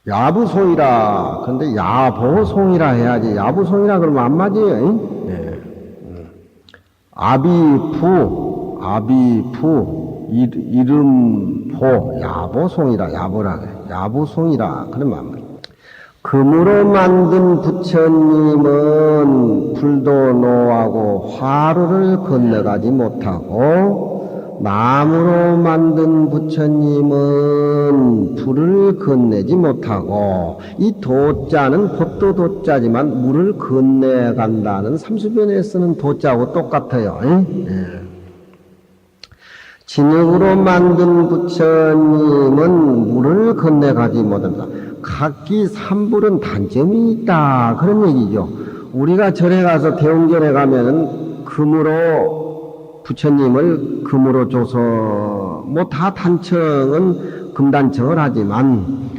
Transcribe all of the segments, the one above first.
야부송이라. 그런데 야보송이라 해야지. 야부송이라 그러면 안 맞아요. 네. 아비푸, 이름보, 야보송이라, 야보라 그래. 야부송이라 그러면 안 맞아요. 금으로 만든 부처님은 불도 노하고 화로를 건너가지 못하고, 나무로 만든 부처님은 불을 건네지 못하고, 이 도자는 법도 도자지만 물을 건네간다는 삼수변에 쓰는 도자하고 똑같아요. 진흙으로 만든 부처님은 물을 건네가지 못한다. 각기 삼불은 단점이 있다. 그런 얘기죠. 우리가 절에 가서 대웅절에 가면은 부처님을 금으로 줘서, 뭐 다 단청은 금단청을 하지만,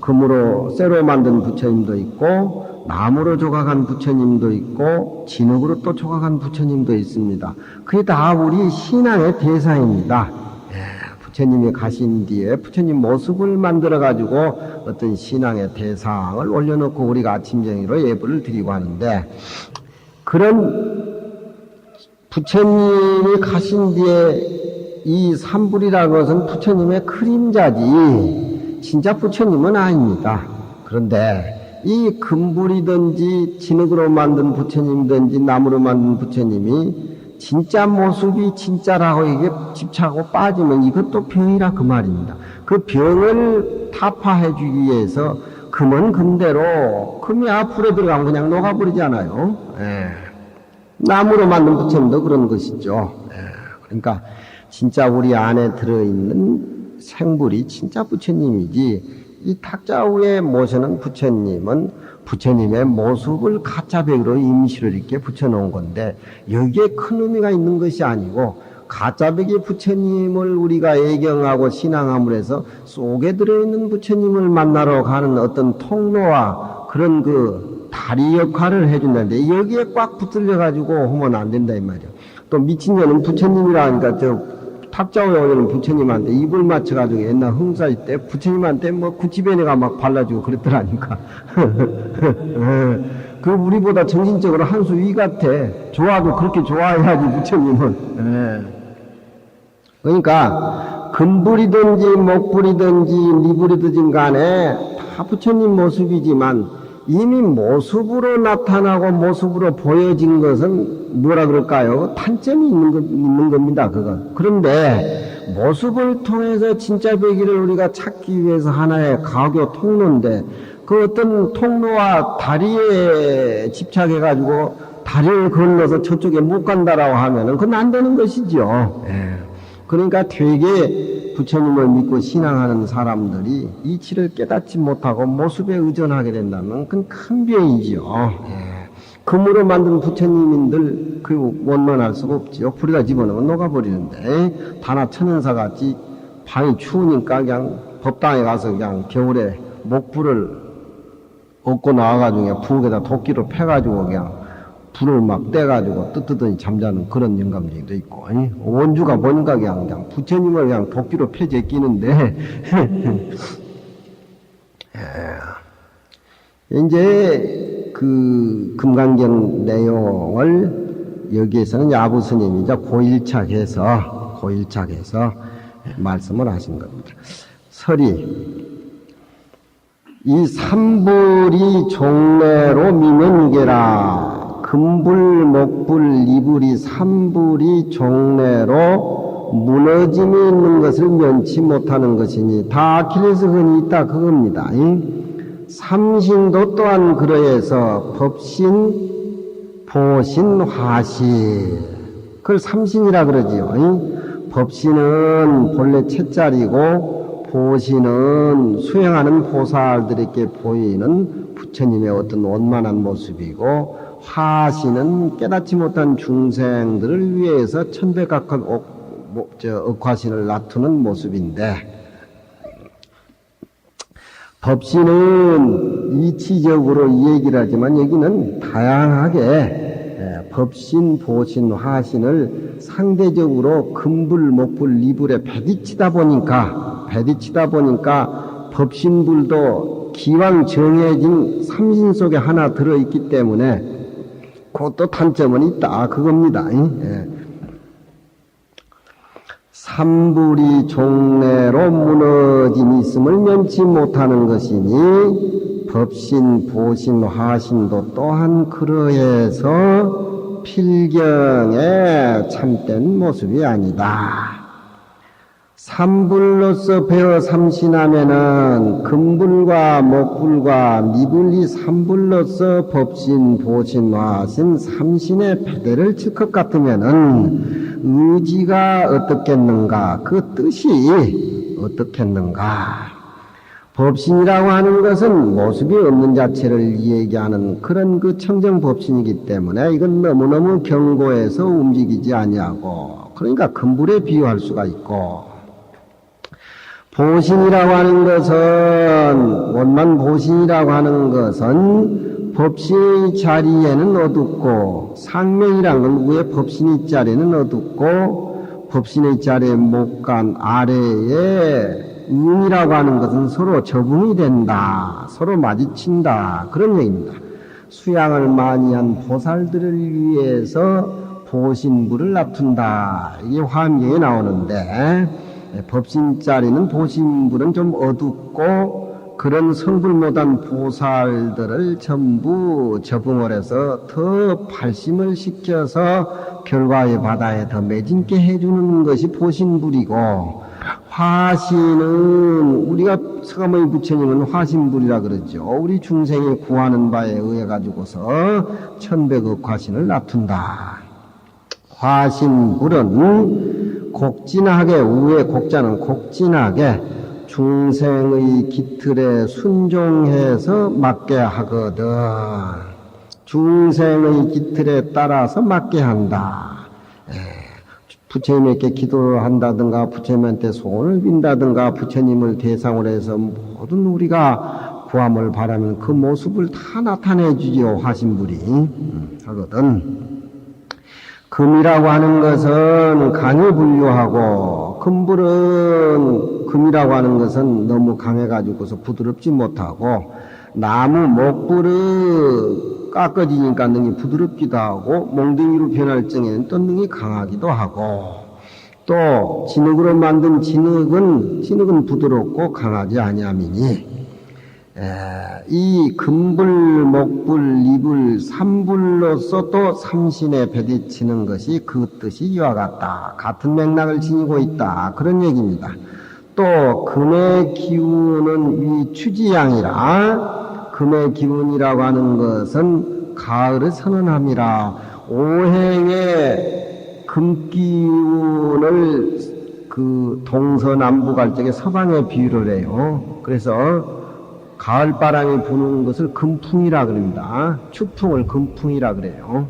금으로 쇠로 만든 부처님도 있고, 나무로 조각한 부처님도 있고, 진흙으로 또 조각한 부처님도 있습니다. 그게 다 우리 신앙의 대사입니다. 부처님이 가신 뒤에 부처님 모습을 만들어가지고 어떤 신앙의 대상을 올려놓고 우리가 아침 저녁으로 예불을 드리고 하는데, 그런 부처님이 가신 뒤에 이 삼불이라는 것은 부처님의 그림자지 진짜 부처님은 아닙니다. 그런데 이 금불이든지 진흙으로 만든 부처님이든지 나무로 만든 부처님이 진짜 모습이 진짜라고 이게 집착하고 빠지면 이것도 병이라 그 말입니다. 그 병을 타파해 주기 위해서 금은 금대로, 금이 앞으로 들어가면 그냥 녹아버리잖아요. 나무로 만든 부처님도 그런 것이죠. 그러니까 진짜 우리 안에 들어있는 생불이 진짜 부처님이지, 이 탁자 위에 모시는 부처님은 부처님의 모습을 가짜백으로 임시로 이렇게 붙여놓은 건데, 여기에 큰 의미가 있는 것이 아니고, 가짜백의 부처님을 우리가 애경하고 신앙함으로 해서 속에 들어있는 부처님을 만나러 가는 어떤 통로와 그런 그 다리 역할을 해준다는데, 여기에 꽉 붙들려가지고 하면 안 된다 이 말이야. 또 미친년은 부처님이라 하니까 탑자오에 오는 부처님한테 입을 맞춰가지고 옛날 흥사일 때 부처님한테 뭐 구치베네가 막 발라주고 그랬더라니까. 그 우리보다 정신적으로 한 수 위 같아. 좋아도 그렇게 좋아해야지 부처님은. 그러니까 금불이든지 목불이든지 니불이든지 간에 다 부처님 모습이지만, 이미 모습으로 나타나고 모습으로 보여진 것은 뭐라 그럴까요? 단점이 있는 겁니다, 그건. 그런데 모습을 통해서 진짜 배기를 우리가 찾기 위해서 하나의 가교 통로인데, 그 어떤 통로와 다리에 집착해가지고 다리를 건너서 저쪽에 못 간다라고 하면은 그건 안 되는 것이죠. 그러니까 되게 부처님을 믿고 신앙하는 사람들이 이치를 깨닫지 못하고 모습에 의존하게 된다면 그건 큰 병이지요. 금으로 만든 부처님인들 그 원만할 수가 없지요. 불에다 집어넣으면 녹아버리는데, 다나 천연사같이 방이 추우니까 그냥 법당에 가서 그냥 겨울에 목불을 얻고 나와가지고 그냥 부엌에다 도끼로 패가지고 그냥 불을 막 떼가지고 뜨뜨더니 잠자는 그런 영감쟁이도 있고, 원주가 뭔가 그냥 부처님을 그냥 도끼로 패 제끼는데, 이제 그 금강경 내용을 여기에서는 야부스님이자 고일착해서 말씀을 하신 겁니다. 설이 이 삼불이 종래로 미면이게라. 금불, 목불, 이불이 삼불이 종래로 무너짐이 있는 것을 면치 못하는 것이니 다 아킬레스 건이 있다 그겁니다. 삼신도 또한 그러해서 법신, 보신, 화신, 그걸 삼신이라 그러지요. 법신은 본래 채자리고 보신은 수행하는 보살들에게 보이는 부처님의 어떤 원만한 모습이고, 화신은 깨닫지 못한 중생들을 위해서 천백각한 억화신을 나투는 모습인데, 법신은 이치적으로 이 얘기를 하지만 여기는 다양하게 법신, 보신, 화신을 상대적으로 금불, 목불, 리불에 배디치다 보니까 법신불도 기왕 정해진 삼신 속에 하나 들어있기 때문에 그것도 단점은 있다 그겁니다. 삼불이 종래로 무너짐이 있음을 면치 못하는 것이니 법신, 보신, 화신도 또한 그러해서 필경에 참된 모습이 아니다. 삼불로서 배워 삼신하면은 금불과 목불과 미불이 삼불로서 법신, 보신, 화신 삼신의 배대를 칠 것 같으면은 의지가 어떻겠는가? 그 뜻이 어떻겠는가? 법신이라고 하는 것은 모습이 없는 자체를 얘기하는 그런 그 청정법신이기 때문에 이건 너무너무 견고해서 움직이지 아니하고 그러니까 금불에 비유할 수가 있고 보신이라고 하는 것은 원만 보신이라고 하는 것은 법신의 자리에는 어둡고 상명이란 건 위에 법신의 자리에는 어둡고 법신의 자리에 목간 아래에 음이라고 하는 것은 서로 적응이 된다. 서로 마주친다. 그런 얘기입니다. 수양을 많이 한 보살들을 위해서 보신불을 납둔다. 이게 화엄경에 나오는데 법신 자리는 보신불은 좀 어둡고 그런 성불 못한 보살들을 전부 적응을 해서 더 발심을 시켜서 결과의 바다에 더 매진게 해주는 것이 보신불이고 화신은 우리가 서가모니 부처님은 화신불이라 그러죠. 우리 중생이 구하는 바에 의해 가지고서 천백억 화신을 납둔다. 화신불은 곡진하게 우에 곡자는 곡진하게 중생의 기틀에 순종해서 맡게 하거든. 중생의 기틀에 따라서 맡게 한다. 부처님에게 기도를 한다든가 부처님한테 소원을 빈다든가 부처님을 대상으로 해서 모든 우리가 구함을 바라면 그 모습을 다 나타내 주지요. 화신불이 하거든. 금이라고 하는 것은 강에 분류하고 금불은 금이라고 하는 것은 너무 강해가지고서 부드럽지 못하고 나무 목불은 깎아지니까 능이 부드럽기도 하고 몽둥이로 변할 적에는 또 능이 강하기도 하고 또 진흙으로 만든 진흙은 부드럽고 강하지 아니함이니 이 금불, 목불, 리불, 삼불로서 또 삼신에 배딪히는 것이 그 뜻이 이와 같다. 같은 맥락을 지니고 있다. 그런 얘기입니다. 또 금의 기운은 위추지양이라 금의 기운이라고 하는 것은 가을을 선언함이라 오행의 금기운을 그 동서남북 할 적에 서방에 비유를 해요. 그래서 가을 바람이 부는 것을 금풍이라 그럽니다. 추풍을 금풍이라 그래요.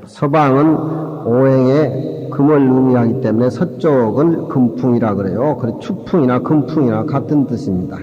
서방은 오행에 금을 의미하기 때문에 서쪽을 금풍이라 그래요. 그래서 추풍이나 금풍이나 같은 뜻입니다.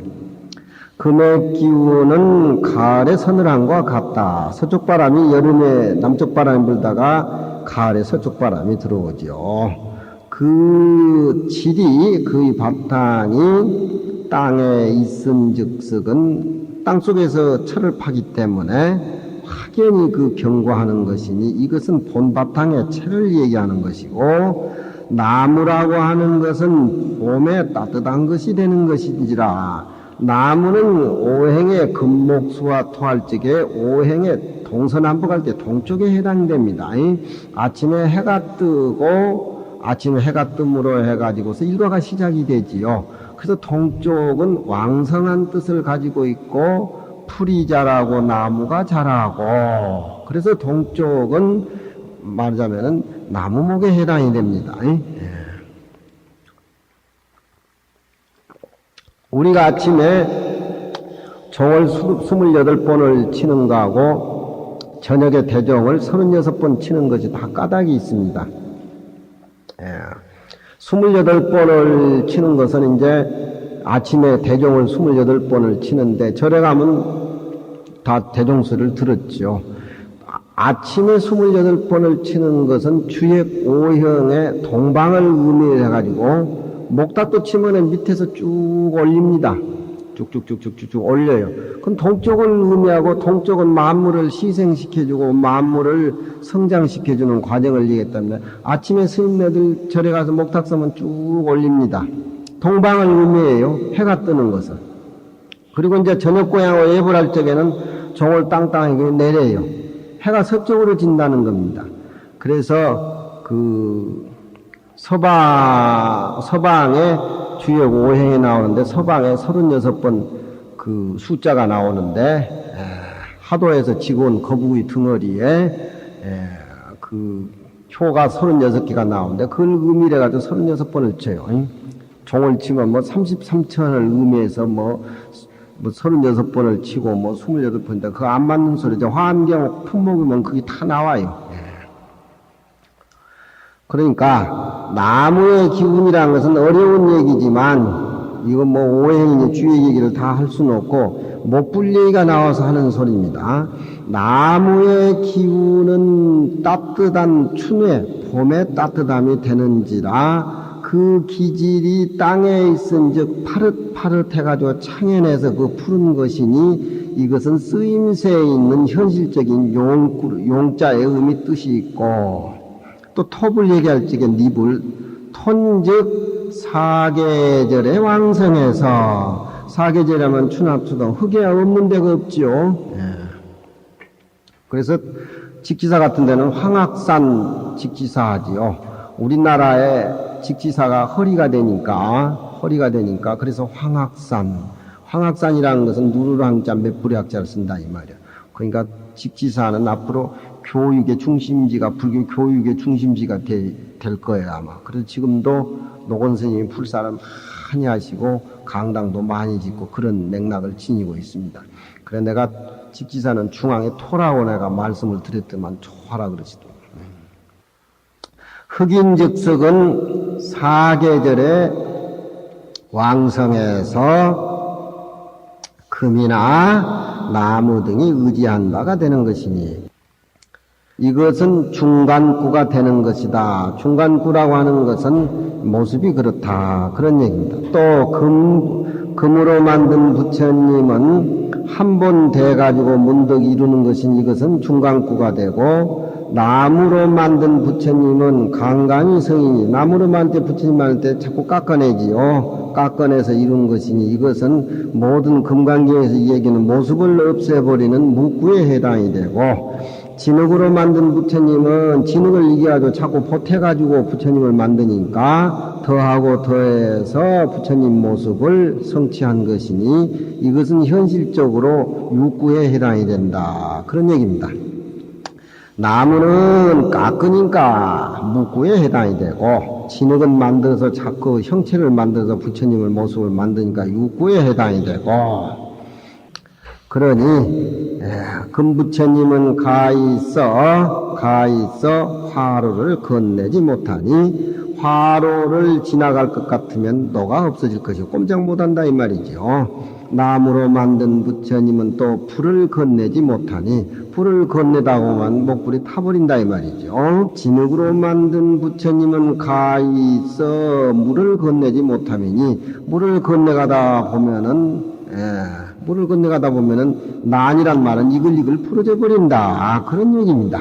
금의 기운은 가을에 서늘함과 같다. 서쪽 바람이 여름에 남쪽 바람이 불다가 가을에 서쪽 바람이 들어오죠. 그 질이 그의 바탕이 땅에 있음즉석은 땅속에서 철을 파기 때문에 확연히 그 경고하는 것이니 이것은 본바탕의 철을 얘기하는 것이고 나무라고 하는 것은 봄에 따뜻한 것이 되는 것인지라 나무는 오행의 금목수와 토할 적에 오행의 동서남북할 때 동쪽에 해당됩니다. 아침에 해가 뜨고 아침에 해가 뜸으로 해가지고서 일과가 시작이 되지요. 그래서 동쪽은 왕성한 뜻을 가지고 있고 풀이 자라고 나무가 자라고 그래서 동쪽은 말하자면은 나무목에 해당이 됩니다. 우리가 아침에 종을 28번을 치는 거하고 저녁에 대종을 36번 치는 것이 다 까닭이 있습니다. 28번을 치는 것은 이제 아침에 대종을 28번을 치는데 절에 가면 다 대종소리를 들었죠. 아침에 28번을 치는 것은 주액 5형의 동방을 의미해가지고 목닥도 치면은 밑에서 쭉 올립니다. 쭉쭉쭉쭉쭉 올려요. 그럼 동쪽을 의미하고 동쪽은 만물을 희생시켜주고 만물을 성장시켜주는 과정을 얘기했답니다. 아침에 스님네들 절에 가서 목탁 서면 쭉 올립니다. 동방을 의미해요. 해가 뜨는 것은. 그리고 이제 저녁 고향으로 예불할 적에는 종을 땅땅하게 내려요. 해가 서쪽으로 진다는 겁니다. 그래서 그 서방에 주역 5행이 나오는데 서방에 36번 그 숫자가 나오는데 하도에서 지고 온 거북이 덩어리에 그 효가 36개가 나오는데 그걸 의미를 해가지고 36번을 쳐요. 종을 치면 뭐 33천을 의미해서 뭐 36번을 치고 뭐 28번인데 그거 안 맞는 소리죠. 환경 품목이면 그게 다 나와요. 그러니까 나무의 기운이라는 것은 어려운 얘기지만 이건 뭐 오행이니 주의 얘기를 다 할 수는 없고 못불 얘기가 나와서 하는 소리입니다. 나무의 기운은 따뜻한 춘회 봄에 따뜻함이 되는지라 그 기질이 땅에 있은즉 파릇파릇해가지고 창현해서 그 푸른 것이니 이것은 쓰임새에 있는 현실적인 용자의 의미 뜻이 있고 또 톱을 얘기할 적에 닙을 톤즉 사계절에 왕성해서 사계절이라면 추납추동 흙에 없는 데가 없죠. 그래서 직지사 같은 데는 황악산 직지사 하지요. 우리나라의 직지사가 허리가 되니까 그래서 황악산이라는 것은 누르랑자 맷불의 학자를 쓴다 이 말이야. 그러니까 직지사는 앞으로 교육의 중심지가 불교 교육의 중심지가 될 거예요 아마. 그래서 지금도 노건 스님이 풀사람 많이 하시고 강당도 많이 짓고 그런 맥락을 지니고 있습니다. 그래 내가 직지사는 중앙에 토라고 내가 말씀을 드렸더만 좋아라 그러시더라고요. 흑인즉석은 사계절에 왕성해서 금이나 나무 등이 의지한 바가 되는 것이니 이것은 중간구가 되는 것이다. 중간구라고 하는 것은 모습이 그렇다. 그런 얘기입니다. 또 금으로 만든 부처님은 한 번 돼가지고 문득 이루는 것인 이것은 중간구가 되고 나무로 만든 부처님은 강강이 성인이 나무로 만들 때 부처님 만들 때 자꾸 깎아내지요. 깎아내서 이룬 것이니 이것은 모든 금강경에서 얘기하는 모습을 없애버리는 묵구에 해당이 되고 진흙으로 만든 부처님은 진흙을 이겨가지고 자꾸 보태가지고 부처님을 만드니까 더하고 더해서 부처님 모습을 성취한 것이니 이것은 현실적으로 육구에 해당이 된다. 그런 얘기입니다. 나무는 깎으니까 묵구에 해당이 되고 진흙은 만들어서 자꾸 형체를 만들어서 부처님의 모습을 만드니까 육구에 해당이 되고 그러니 금부처님은 가있어 화로를 건네지 못하니 화로를 지나갈 것 같으면 노가 없어질 것이고 꼼짝 못한다 이 말이죠. 나무로 만든 부처님은 또 불을 건네지 못하니 불을 건네다 보면 목불이 타버린다 이 말이죠. 진흙으로 만든 부처님은 가있어 물을 건네지 못하니 물을 건네가다 보면은 난이란 말은 이글이글 풀어져 버린다. 그런 얘기입니다.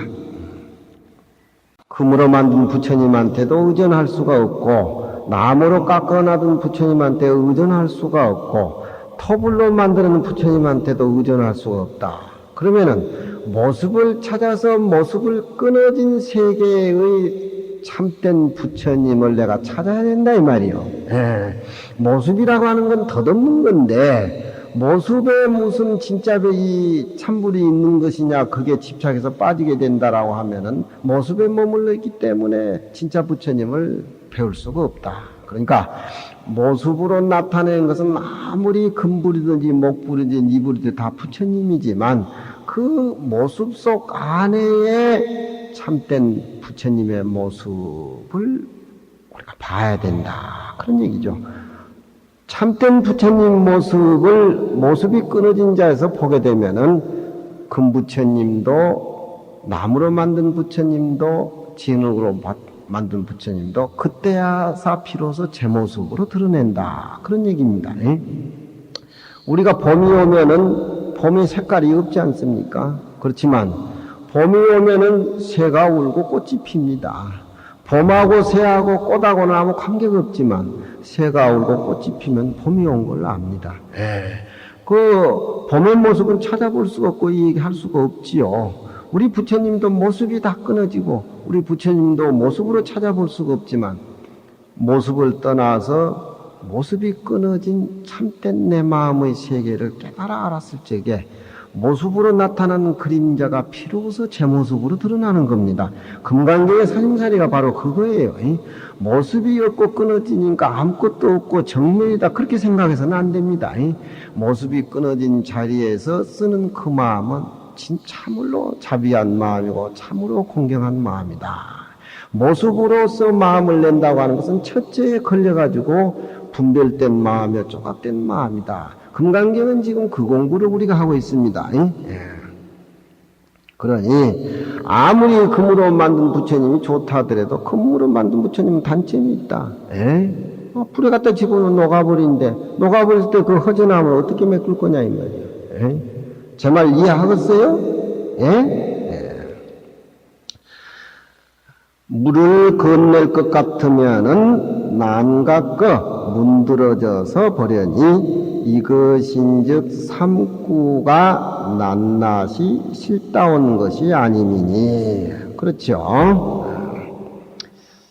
금으로 만든 부처님한테도 의존할 수가 없고 나무로 깎아놔둔 부처님한테 의존할 수가 없고 토불로 만드는 부처님한테도 의존할 수가 없다. 그러면은 모습을 찾아서 모습을 끊어진 세계의 참된 부처님을 내가 찾아야 된다 이 말이요. 모습이라고 하는 건 덧없는 건데 모습에 무슨 진짜 이 참불이 있는 것이냐 그게 집착해서 빠지게 된다라고 하면은 모습에 머물러 있기 때문에 진짜 부처님을 배울 수가 없다. 그러니까 모습으로 나타내는 것은 아무리 금불이든지 목불이든지 니불이든지 다 부처님이지만 그 모습 속 안에 참된 부처님의 모습을 우리가 봐야 된다. 그런 얘기죠. 참된 부처님 모습이 끊어진 자에서 보게 되면은 금부처님도 나무로 만든 부처님도 진흙으로 만든 부처님도 그때야사 비로소 제 모습으로 드러낸다. 그런 얘기입니다. 우리가 봄이 오면은 봄의 색깔이 없지 않습니까? 그렇지만 봄이 오면은 새가 울고 꽃이 핍니다. 봄하고 새하고 꽃하고는 아무 관계가 없지만 새가 울고 꽃이 피면 봄이 온 걸 압니다. 그 봄의 모습은 찾아볼 수가 없고 얘기할 수가 없지요. 우리 부처님도 모습이 다 끊어지고 우리 부처님도 모습으로 찾아볼 수가 없지만 모습을 떠나서 모습이 끊어진 참된 내 마음의 세계를 깨달아 알았을 적에 모습으로 나타나는 그림자가 비로소 제 모습으로 드러나는 겁니다. 금강경의 사심사리가 바로 그거예요. 모습이 없고 끊어지니까 아무것도 없고 정면이다 그렇게 생각해서는 안 됩니다. 모습이 끊어진 자리에서 쓰는 그 마음은 참으로 자비한 마음이고 참으로 공경한 마음이다. 모습으로서 마음을 낸다고 하는 것은 첫째에 걸려가지고 분별된 마음이며 조각된 마음이다. 금강경은 지금 그 공부를 우리가 하고 있습니다. 그러니 아무리 금으로 만든 부처님이 좋다 하더라도 금으로 만든 부처님은 단점이 있다. 불에 갖다 집어넣으면 녹아버리는데 녹아버릴 때 그 허전함을 어떻게 메꿀 거냐 이 말이에요. 제 말 이해하겠어요? 물을 건넬 것 같으면은 난각거 문드러져서 버려니 이것인즉 삼구가 낱낱이 실다운 것이 아니미니. 그렇죠.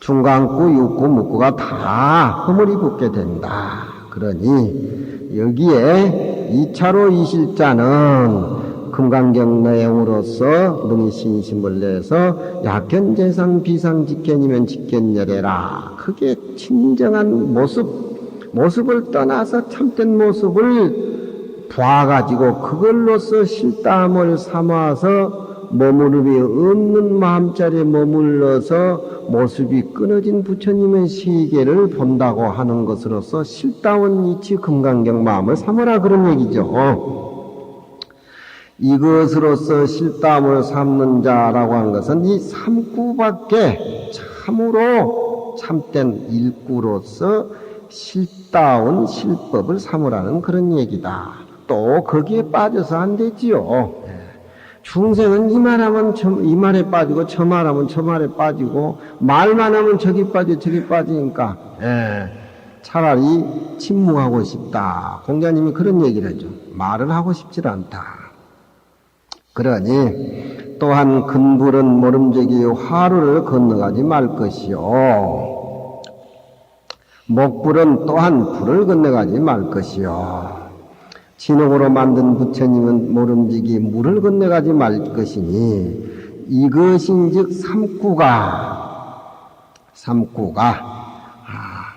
중간구, 육구, 묵구가 다 허물이 붙게 된다. 그러니 여기에 2차로 이실자는 금강경 내용으로서 능히 신심을 내서 약견재상 비상직견이면 직견열애라. 그게 진정한 모습을 떠나서 참된 모습을 봐가지고 그걸로서 실담을 삼아서 머무름이 없는 마음자리에 머물러서 모습이 끊어진 부처님의 세계를 본다고 하는 것으로서 실다운 이치 금강경 마음을 삼으라 그런 얘기죠. 이것으로서 실담을 삼는 자라고 하는 것은 이 삼구밖에 참으로 참된 일구로서 실다운 실법을 삼으라는 그런 얘기다. 또 거기에 빠져서 안 되지요. 중생은 이 말하면 이 말에 빠지고 저 말하면 저 말에 빠지고 말만 하면 저기 빠지고 저기 빠지니까 차라리 침묵하고 싶다. 공자님이 그런 얘기를 하죠. 말을 하고 싶질 않다. 그러니 또한 근불은 모름지기 화루를 건너가지 말 것이요. 목불은 또한 불을 건너가지 말 것이요. 진흙으로 만든 부처님은 모름지기 물을 건너가지 말 것이니 이것인즉 삼구가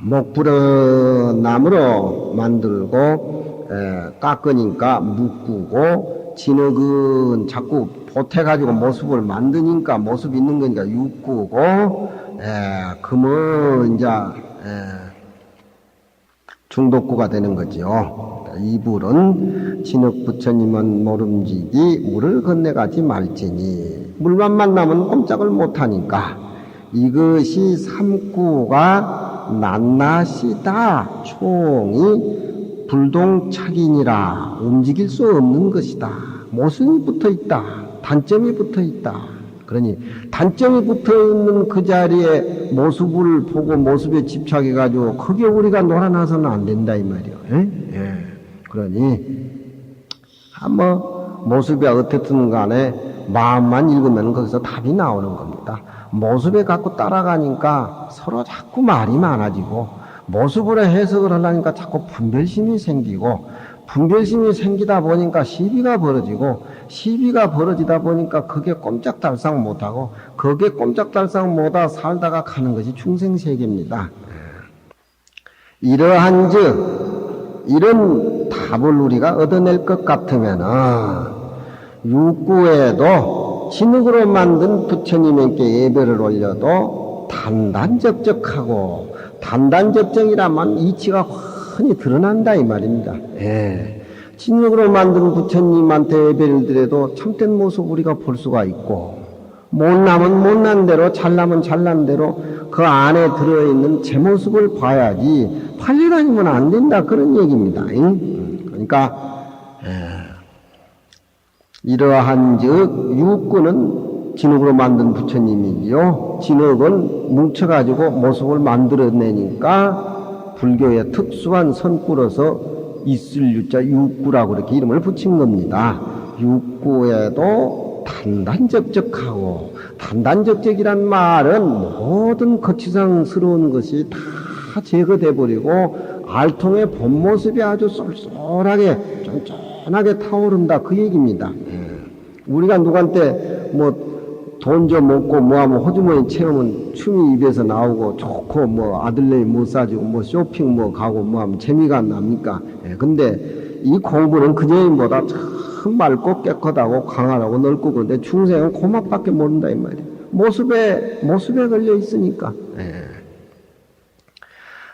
목불은 나무로 만들고 깎으니까 묶고 진흙은 자꾸 보태가지고 모습을 만드니까 모습이 있는 거니까 육구고 금은 이제 중독구가 되는 거죠. 이불은 진흙 부처님은 모름지기 물을 건네가지 말지니 물만 만나면 꼼짝을 못하니까 이것이 삼구가 낱낱이다. 총이 불동착이니라. 움직일 수 없는 것이다. 모순이 붙어있다. 단점이 붙어있다. 그러니 단점이 붙어있는 그 자리에 모습을 보고 모습에 집착해가지고 그게 우리가 놀아나서는 안 된다 이 말이요. 그러니 모습이 어떻든 간에 마음만 읽으면 거기서 답이 나오는 겁니다. 모습에 갖고 따라가니까 서로 자꾸 말이 많아지고 모습으로 해석을 하려니까 자꾸 분별심이 생기고 분별심이 생기다 보니까 시비가 벌어지고 시비가 벌어지다 보니까 그게 꼼짝달싹 못하고 그게 꼼짝달싹 못하고 살다가 가는 것이 중생세계입니다. 이러한즉 이런 답을 우리가 얻어낼 것 같으면은 육구에도 진흙으로 만든 부처님께 예배를 올려도 단단적적하고 단단적정이라면 이치가 훤히 드러난다 이 말입니다. 진흙으로 만든 부처님한테 예배를 드려도 참된 모습 우리가 볼 수가 있고, 못나면 못난 대로, 잘나면 잘난 대로 그 안에 들어있는 제 모습을 봐야지 팔려다니면 안 된다, 그런 얘기입니다. 그러니까 이러한 즉 육구는 진흙으로 만든 부처님이지요. 진흙은 뭉쳐가지고 모습을 만들어내니까 불교의 특수한 선구로서 있을 유자 육구라고 이렇게 이름을 붙인 겁니다. 육구에도 단단적적하고, 단단적적이란 말은 모든 거치장스러운 것이 다 제거돼 버리고 알통의 본 모습이 아주 쏠쏠하게 쫀쫀하게 타오른다, 그 얘기입니다. 우리가 누구한테 뭐 돈 좀 먹고 뭐하면 호주머니 채우면 춤이 입에서 나오고 좋고 뭐 아들내미 못 사주고 뭐 쇼핑 뭐 가고 뭐하면 재미가 안 납니까? 근데 이 공부는 그녀인보다 참 맑고 깨끗하고 강하고 넓고, 그런데 중생은 고맛밖에 모른다 이 말이에요. 모습에 걸려 있으니까.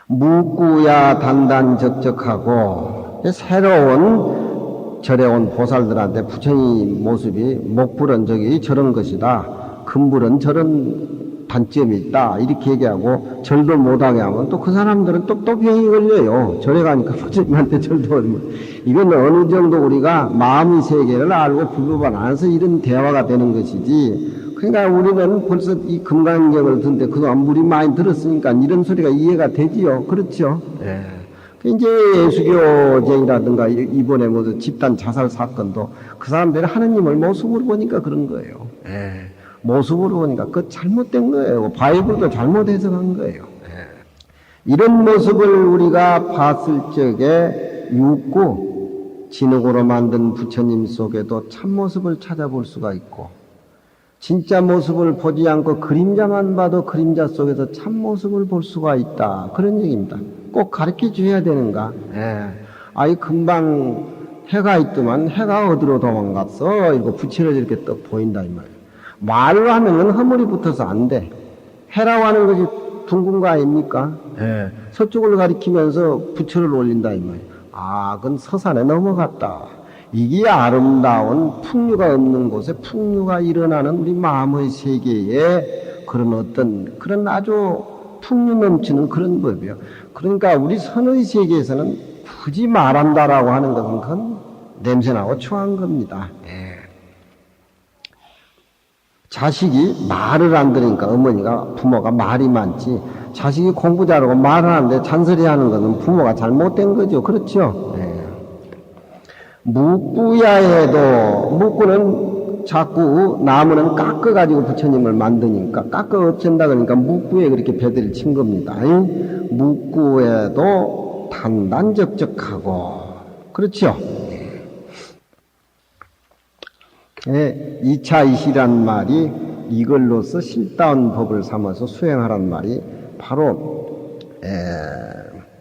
묵구야 단단적적하고, 새로운 절에 온 보살들한테 부처님 모습이 목불은 저런 것이다, 금불은 저런 단점이 있다, 이렇게 얘기하고 절도 못하게 하면 또 그 사람들은 또 병이 걸려요. 절에 가니까 부처님한테 절도 하면. 이건 어느 정도 우리가 마음의 세계를 알고 불법을 안해서 이런 대화가 되는 것이지, 그러니까 우리는 벌써 이 금강경을 듣는데 그동안 물이 많이 들었으니까 이런 소리가 이해가 되지요. 그렇죠? 이제 예수교쟁이라든가 이번에 뭐 집단 자살 사건도 그 사람들이 하느님을 모습으로 보니까 그런 거예요. 모습으로 보니까 그거 잘못된 거예요. 바이블도 잘못 해석한 거예요. 이런 모습을 우리가 봤을 적에 육구, 진흙으로 만든 부처님 속에도 참모습을 찾아볼 수가 있고, 진짜 모습을 보지 않고 그림자만 봐도 그림자 속에서 참모습을 볼 수가 있다, 그런 얘기입니다. 꼭 가르쳐 줘야 되는가? 아이 금방 해가 있더만 해가 어디로 도망갔어? 이거 부채를 이렇게 떡 보인다 이 말이에요. 말로 하면은 허물이 붙어서 안 돼. 해라고 하는 것이 둥근 거 아닙니까? 서쪽을 가리키면서 부채를 올린다 이 말이에요. 아, 그건 서산에 넘어갔다. 이게 아름다운 풍류가 없는 곳에 풍류가 일어나는 우리 마음의 세계에 그런 어떤 그런 아주 풍류 넘치는 그런 법이요. 그러니까 우리 선의 세계에서는 굳이 말한다라고 하는 것은 그건 냄새나고 추한 겁니다. 자식이 말을 안 들으니까 어머니가, 부모가 말이 많지, 자식이 공부 잘하고 말을 하는데 잔소리 하는 것은 부모가 잘못된 거죠. 그렇죠? 묵구야에도, 묵구는 자꾸 나무는 깎아가지고 부처님을 만드니까 깎아 없앤다 그러니까 묵구에 그렇게 배들을 친 겁니다. 묵구에도 단단적적하고, 그렇죠? 2차 이시란 말이 이걸로서 실다운 법을 삼아서 수행하란 말이 바로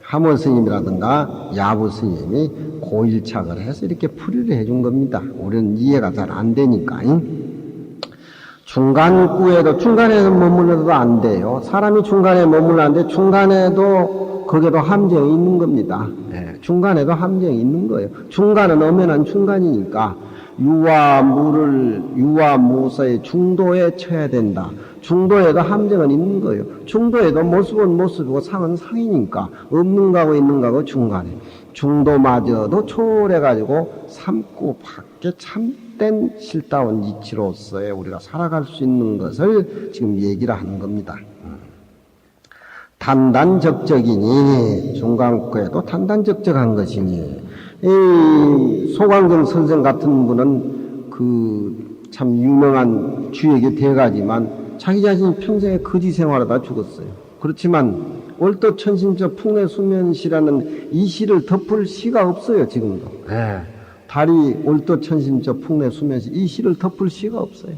하모 스님이라든가 야부 스님이 고일착을 해서 이렇게 풀이를 해준 겁니다. 우리는 이해가 잘 안 되니까. 중간구에도, 중간에서 머물러도 안 돼요. 사람이 중간에 머물렀는데 중간에도 거기에도 함정이 있는 겁니다. 중간에도 함정이 있는 거예요. 중간은 엄연한 중간이니까 유와 무서의 중도에 쳐야 된다. 중도에도 함정은 있는 거예요. 중도에도 모습은 모습이고 상은 상이니까 없는 거하고 있는 거하고 중간에. 중도마저도 초월해가지고 삼고 밖에 참된 실다운 이치로서의 우리가 살아갈 수 있는 것을 지금 얘기를 하는 겁니다. 단단적적이니, 중간구에도 단단적적한 것이니, 이 소광경 선생 같은 분은 그 참 유명한 주역이 돼가지만 자기 자신이 평생에 거지 생활하다 죽었어요. 그렇지만 월도천심저 풍래수면시라는 이 시를 덮을 시가 없어요. 지금도. 달이 월도천심저 풍래수면시, 이 시를 덮을 시가 없어요.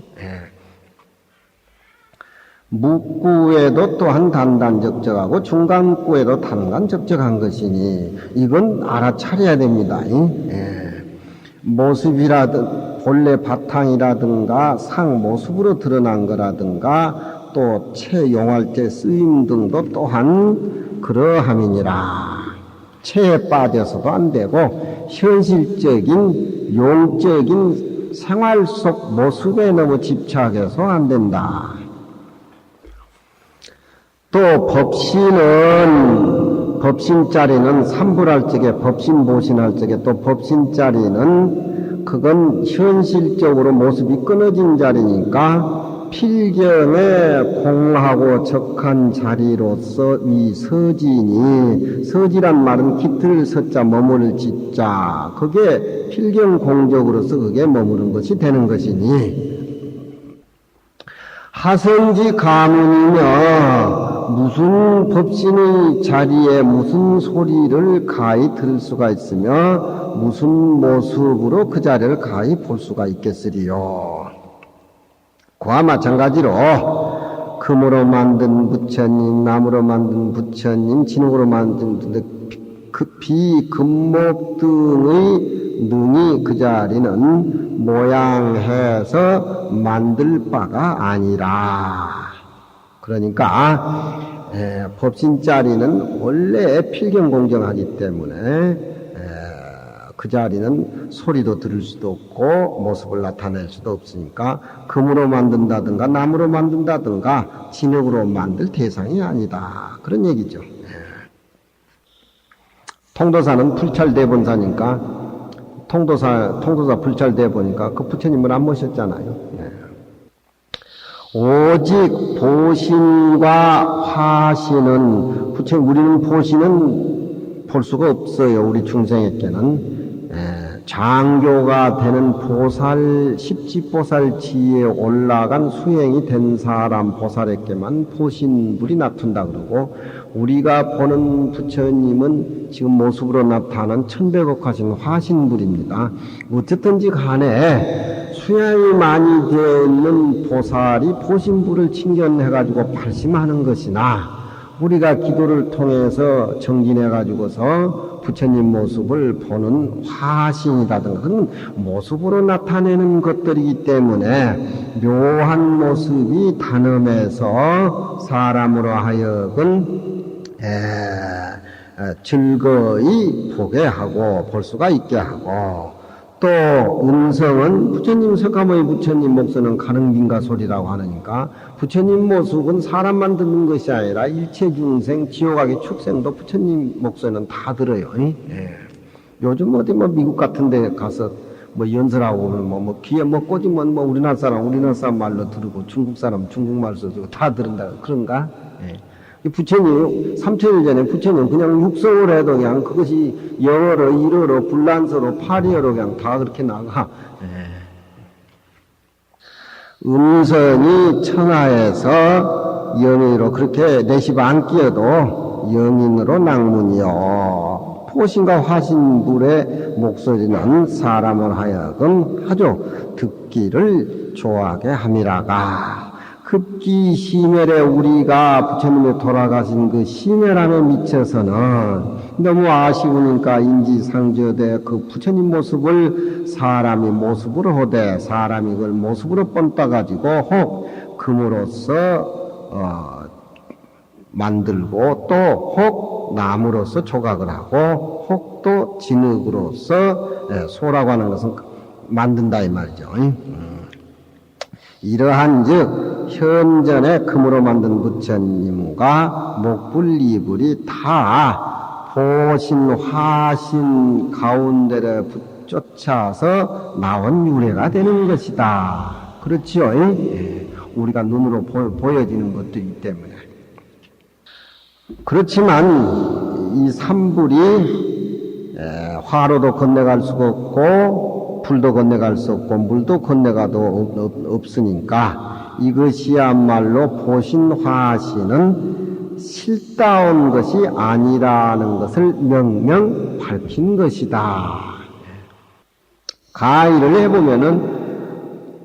묵구에도 또한 단단적적하고 중간구에도 단단적적한 것이니 이건 알아차려야 됩니다. 모습이라든 본래 바탕이라든가 상 모습으로 드러난 거라든가 또 체용할 때 쓰임 등도 또한 그러함이니라. 체에 빠져서도 안 되고 현실적인 용적인 생활 속 모습에 너무 집착해서 안 된다. 또 법신자리는 삼불할 적에 법신보신할 적에 또 법신자리는 그건 현실적으로 모습이 끊어진 자리니까 필경에 공하고 적한 자리로서 이 서진이, 서지란 말은 깃들 서자 머무를 짓자, 그게 필경공적으로서 그게 머무른 것이 되는 것이니, 하성지 가문이며 무슨 법신의 자리에 무슨 소리를 가히 들을 수가 있으며 무슨 모습으로 그 자리를 가히 볼 수가 있겠으리요. 그와 마찬가지로 금으로 만든 부처님, 나무로 만든 부처님, 진흙으로 만든 그 비금목 등의 능이 그 자리는 모양해서 만들 바가 아니라, 그러니까 법신자리는 원래 필경공정하기 때문에 그 자리는 소리도 들을 수도 없고 모습을 나타낼 수도 없으니까 금으로 만든다든가 나무로 만든다든가 진흙으로 만들 대상이 아니다, 그런 얘기죠. 통도사는 불찰대본사니까 통도사 불찰대보니까 그 부처님을 안 모셨잖아요. 오직 보신과 화신은 우리는 보신은 볼 수가 없어요. 우리 중생에게는 장교가 되는 보살, 십지보살 지위에 올라간 수행이 된 사람 보살에게만 보신불이 나툰다 그러고, 우리가 보는 부처님은 지금 모습으로 나타난 천백억하신 화신불입니다. 어쨌든지 간에 수양이 많이 되어 있는 보살이 보신불을 칭견해가지고 발심하는 것이나, 우리가 기도를 통해서 정진해가지고서 부처님 모습을 보는 화신이라든가 그런 모습으로 나타내는 것들이기 때문에 묘한 모습이 단음해서 사람으로 하여금 즐거이 보게 하고 볼 수가 있게 하고, 또 음성은 부처님 석가모니 부처님 목소리는 가능빈가 소리라고 하니까 부처님 모습은 사람만 듣는 것이 아니라 일체 중생 지옥하기 축생도 부처님 목소리는 다 들어요. 요즘 어디 미국 같은 데 가서 연설하고 오면 귀에 꽂으면 우리나라 사람 말로 들고 중국 사람 중국말 써주고 다 들은다, 그런가? 부처님 3000년 전에 부처님 그냥 육성을 해도 그냥 그것이 영어로 일어로 불란서로 파리어로 그냥 다 그렇게 나가. 음선이 천하에서 영인으로 그렇게 내십 안 끼어도 영인으로 낭문이요. 포신과 화신불의 목소리는 사람을 하여금 아주 듣기를 좋아하게 함이라가, 급기 심혈에 우리가 부처님이 돌아가신 그 심혈함에 미쳐서는 너무 아쉬우니까 인지상저되 그 부처님 모습을 사람이 모습으로 하되 사람이 그걸 모습으로 뻔따가지고 혹 금으로서 만들고 또 혹 나무로서 조각을 하고 혹 또 진흙으로서 소라고 하는 것은 만든다 이 말이죠. 이러한즉 현전에 금으로 만든 부처님과 목불이불이 다 보신 화신 가운데를 쫓아서 나온 유래가 되는 것이다. 그렇지요? 우리가 눈으로 보여지는 것들이기 때문에. 그렇지만 이 삼불이 화로도 건너갈 수가 없고 불도 건너갈 수 없고 물도 건너가도 없으니까 이것이야말로 보신화신은 실다운 것이 아니라는 것을 명명 밝힌 것이다. 가의를 해보면은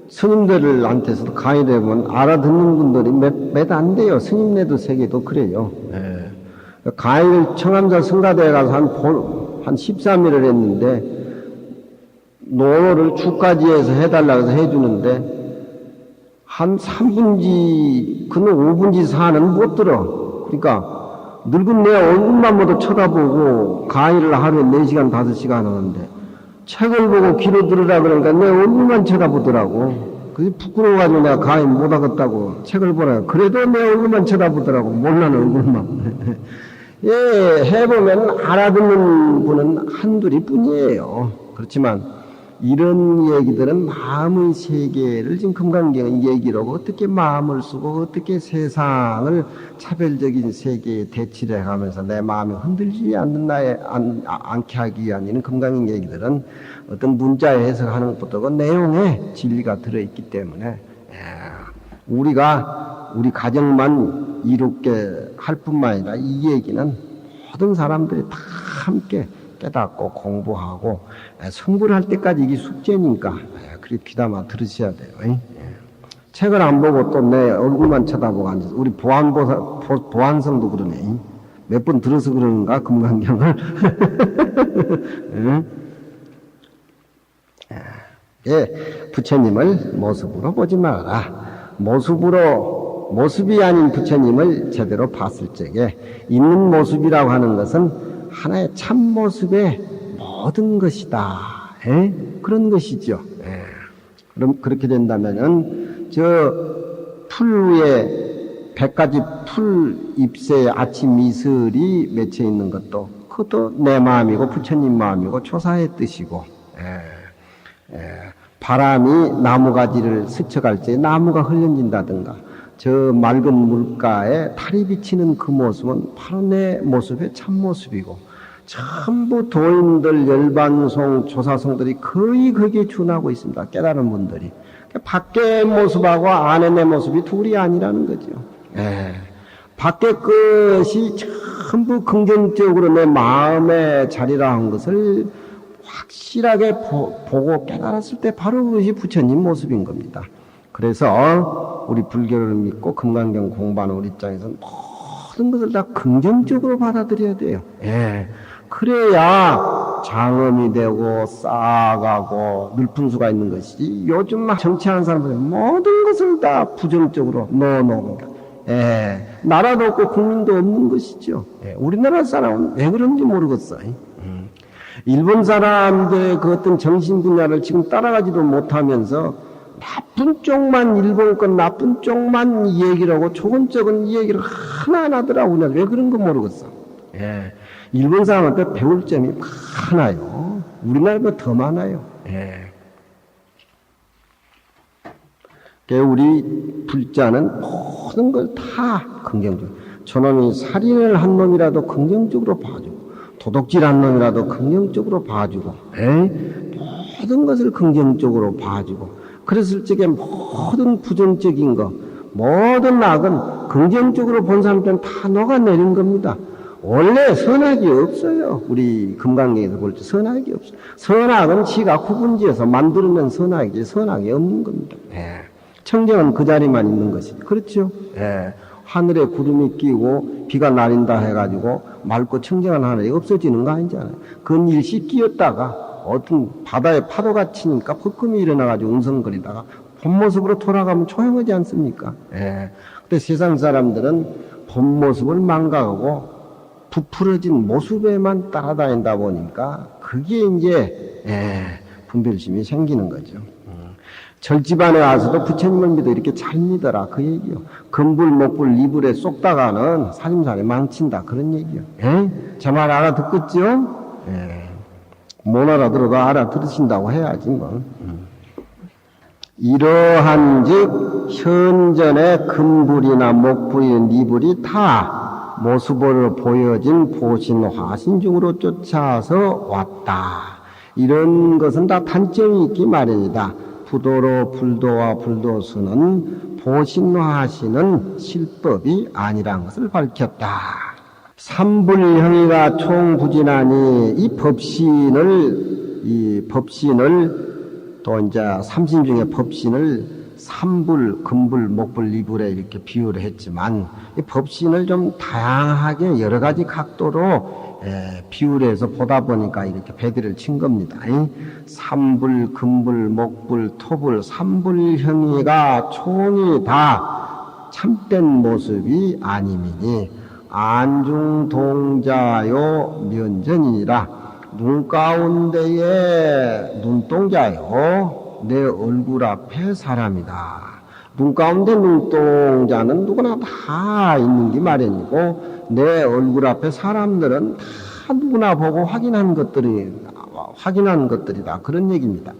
스님들한테서도 가의를 해보면 알아듣는 분들이 몇 안 돼요. 스님네도 세계도 그래요. 가의를 청암자 성가대에 가서 한 13일을 했는데 노를 주까지해서 해달라고 해서 해주는데 한 3분지 그는 5분지 4는 못 들어. 그러니까 늙은 내 얼굴만 모두 쳐다보고 강의를 하루에 4시간, 5시간 하는데 책을 보고 귀로 들으라 그러니까 내 얼굴만 쳐다보더라고. 그게 부끄러워가지고 내가 강의 못 하겠다고 책을 보라. 그래도 내 얼굴만 쳐다보더라고. 못나는 얼굴만. 예, 해보면 알아듣는 분은 한둘이 뿐이에요. 그렇지만 이런 얘기들은 마음의 세계를 지금 금강경의 얘기로 어떻게 마음을 쓰고 어떻게 세상을 차별적인 세계에 대치를 해가면서 내 마음이 흔들리지 않게 하기 위한 이런 금강경 얘기들은 어떤 문자에 해석하는 것보다 내용에 진리가 들어있기 때문에 우리가 우리 가정만 이롭게 할 뿐만 아니라 이 얘기는 모든 사람들이 다 함께 깨닫고 공부하고 성불을 할 때까지 이게 숙제니까 그렇게 귀담아 들으셔야 돼요. 책을 안 보고 또 내 얼굴만 쳐다보고 앉아서 우리 보안성도 그러네. 몇 번 들어서 그러는가 금강경을. 예, 부처님을 모습으로 보지 말아라. 모습이 아닌 부처님을 제대로 봤을 적에 있는 모습이라고 하는 것은 하나의 참모습의 모든 것이다. 그런 것이죠. 그럼 그렇게 된다면은 풀 위에 100가지 풀 잎새의 아침 이슬이 맺혀 있는 것도 그것도 내 마음이고 부처님 마음이고 조사의 뜻이고 바람이 나무가지를 스쳐갈 때 나무가 흘러진다든가 저 맑은 물가에 달이 비치는 그 모습은 바로 내 모습의 참모습이고 전부 도인들, 열반송, 조사송들이 거의 거기에 준하고 있습니다. 깨달은 분들이. 밖의 모습하고 안의 내 모습이 둘이 아니라는 거죠. 밖의 것이 전부 긍정적으로 내 마음의 자리라 한 것을 확실하게 보고 깨달았을 때 바로 그것이 부처님 모습인 겁니다. 그래서 우리 불교를 믿고 금강경 공부하는 우리 입장에서는 모든 것을 다 긍정적으로 받아들여야 돼요. 그래야 장엄이 되고 쌓아가고 늘픈 수가 있는 것이지 요즘 막 정치하는 사람들은 모든 것을 다 부정적으로 넣어놓은 나라도 없고 국민도 없는 것이죠. 우리나라 사람은 왜 그런지 모르겠어요. 일본 사람들의 그 어떤 정신 분야를 지금 따라가지도 못하면서 나쁜 쪽만 일본 건 나쁜 쪽만 얘기를 하고 좋은 쪽은 얘기를 하나하나 하더라고. 왜 그런 거 모르겠어. 일본 사람한테 배울 점이 많아요. 우리나라보다 더 많아요. 우리 불자는 모든 걸 다 긍정적으로. 저놈이 살인을 한 놈이라도 긍정적으로 봐주고, 도둑질 한 놈이라도 긍정적으로 봐주고, 모든 것을 긍정적으로 봐주고, 그랬을 적에 모든 부정적인 거, 모든 악은 긍정적으로 본 사람들은 다 녹아내린 겁니다. 원래 선악이 없어요. 우리 금강경에서 볼 때 선악이 없어요. 선악은 지가 구분지어서 만들어낸 선악이지 선악이 없는 겁니다. 청정은 그 자리만 있는 것이 그렇죠. 하늘에 구름이 끼고 비가 내린다 해가지고 맑고 청정한 하늘이 없어지는 거 아니잖아요. 그건 일시 끼었다가 어떤 바다에 파도가 치니까 벅금이 일어나가지고 웅성거리다가 본 모습으로 돌아가면 조용하지 않습니까? 근데 세상 사람들은 본 모습을 망각하고 부풀어진 모습에만 따라다닌다 보니까 그게 이제 분별심이 생기는 거죠. 절집안에 와서도 부처님을 믿어 이렇게 잘 믿어라 그 얘기요. 금불 목불 이불에 쏙다가는 살림살이 망친다 그런 얘기요. 제 말 알아듣겠죠? 못 알아들어도 알아들으신다고 해야지 뭐. 이러한즉 현전의 금불이나 목불이 이불이 다 모습으로 보여진 보신 화신 중으로 쫓아서 왔다. 이런 것은 다 단점이 있기 마련이다. 부도로 불도와 불도수는 보신화하시는 실법이 아니란 것을 밝혔다. 삼불형이가 총부진하니 이 법신을 또 이제 삼신 중에 법신을 삼불, 금불, 목불, 이불에 이렇게 비유를 했지만 이 법신을 좀 다양하게 여러 가지 각도로 비유를 해서 보다 보니까 이렇게 배들을 친 겁니다. 삼불, 금불, 목불, 토불, 삼불형이가 총이 다 참된 모습이 아님이니 안중동자요 면전이니라. 눈 가운데에 눈동자요 내 얼굴 앞에 사람이다. 눈 가운데 눈동자는 누구나 다 있는 게 마련이고 내 얼굴 앞에 사람들은 다 누구나 보고 확인한 것들이다. 그런 얘기입니다.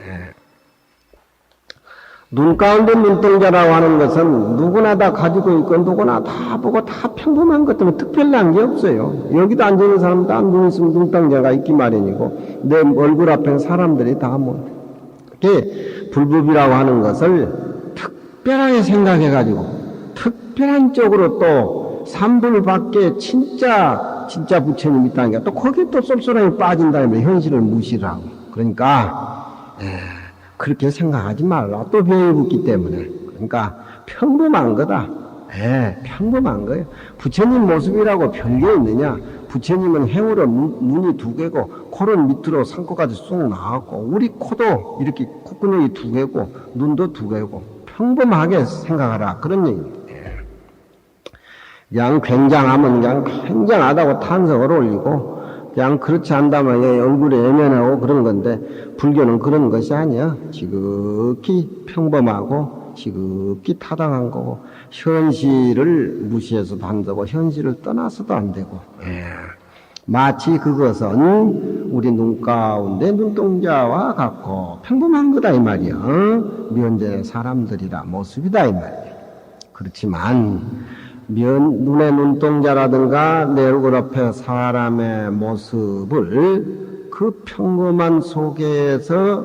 눈 가운데 눈동자라고 하는 것은 누구나 다 가지고 있고 누구나 다 보고 다 평범한 것들은 특별한 게 없어요. 여기도 앉아있는 사람도 다 눈 있으면 눈동자가 있기 마련이고 내 얼굴 앞에 사람들이 다 뭐. 불법이라고 하는 것을 특별하게 생각해가지고 특별한 쪽으로 또 삼불밖에 진짜 부처님 있다는 게 또 거기에 또 쏠쏠하게 빠진다면 현실을 무시하고 그러니까 그렇게 생각하지 말라. 또 병이 붙기 때문에. 그러니까 평범한 거다. 평범한 거예요. 부처님 모습이라고 별게 있느냐? 부처님은 행으로 눈이 두 개고 코는 밑으로 상코까지 쑥 나왔고 우리 코도 이렇게 콧구멍이 두 개고 눈도 두 개고 평범하게 생각하라. 그런 얘기입니다. 그냥 굉장하면 그냥 굉장하다고 탄성을 올리고 그냥 그렇지 않다면 얼굴에 예면하고 그런 건데 불교는 그런 것이 아니야. 지극히 평범하고 지극히 타당한 거고 현실을 무시해서도 안 되고 현실을 떠나서도 안 되고 마치 그것은 우리 눈 가운데 눈동자와 같고 평범한 거다 이 말이야. 면전의 사람들이라 모습이다 이 말이야. 그렇지만 눈의 눈동자라든가 내 얼굴 앞에 사람의 모습을 그 평범한 속에서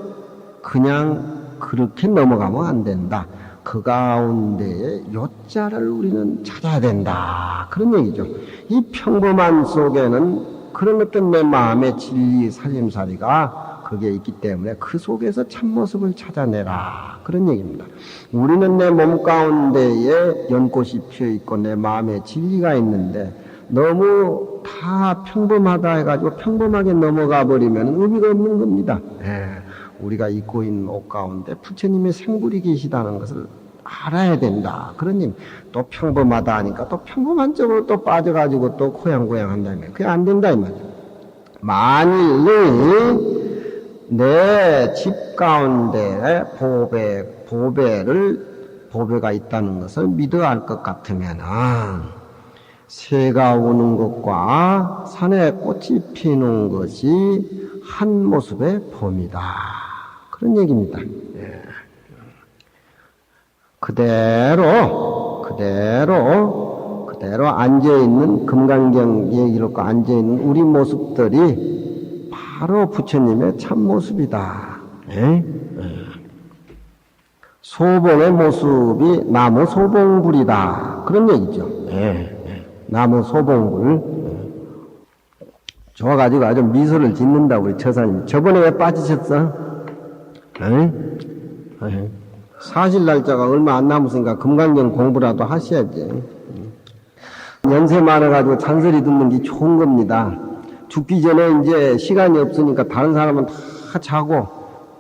그냥 그렇게 넘어가면 안 된다. 그 가운데에 요자를 우리는 찾아야 된다. 그런 얘기죠. 이 평범한 속에는 그런 어떤 내 마음의 진리, 살림살이가 거기에 있기 때문에 그 속에서 참모습을 찾아내라. 그런 얘기입니다. 우리는 내 몸 가운데에 연꽃이 피어있고 내 마음에 진리가 있는데 너무 다 평범하다 해가지고 평범하게 넘어가 버리면 의미가 없는 겁니다. 우리가 입고 있는 옷 가운데 부처님의 생불이 계시다는 것을 알아야 된다. 그런 님, 또 평범하다 하니까 또 평범한 쪽으로 또 빠져가지고 또 고양고양 한다면 그게 안 된다 이 말이야. 만일 내 집 가운데 보배가 있다는 것을 믿어야 할 것 같으면은 새가 우는 것과 산에 꽃이 피는 것이 한 모습의 봄이다. 그런 얘기입니다. 그대로 앉아있는 금강경에 이렇게 앉아있는 우리 모습들이 바로 부처님의 참모습이다. 소봉의 모습이 나무 소봉불이다. 그런 얘기죠. 나무 소봉불. 좋아가지고 아주 미소를 짓는다, 우리 처사님. 저번에 왜 빠지셨어? 사실 날짜가 얼마 안 남았으니까 금강경 공부라도 하셔야지. 연세 많아가지고 잔소리 듣는 게 좋은 겁니다. 죽기 전에 이제 시간이 없으니까 다른 사람은 다 자고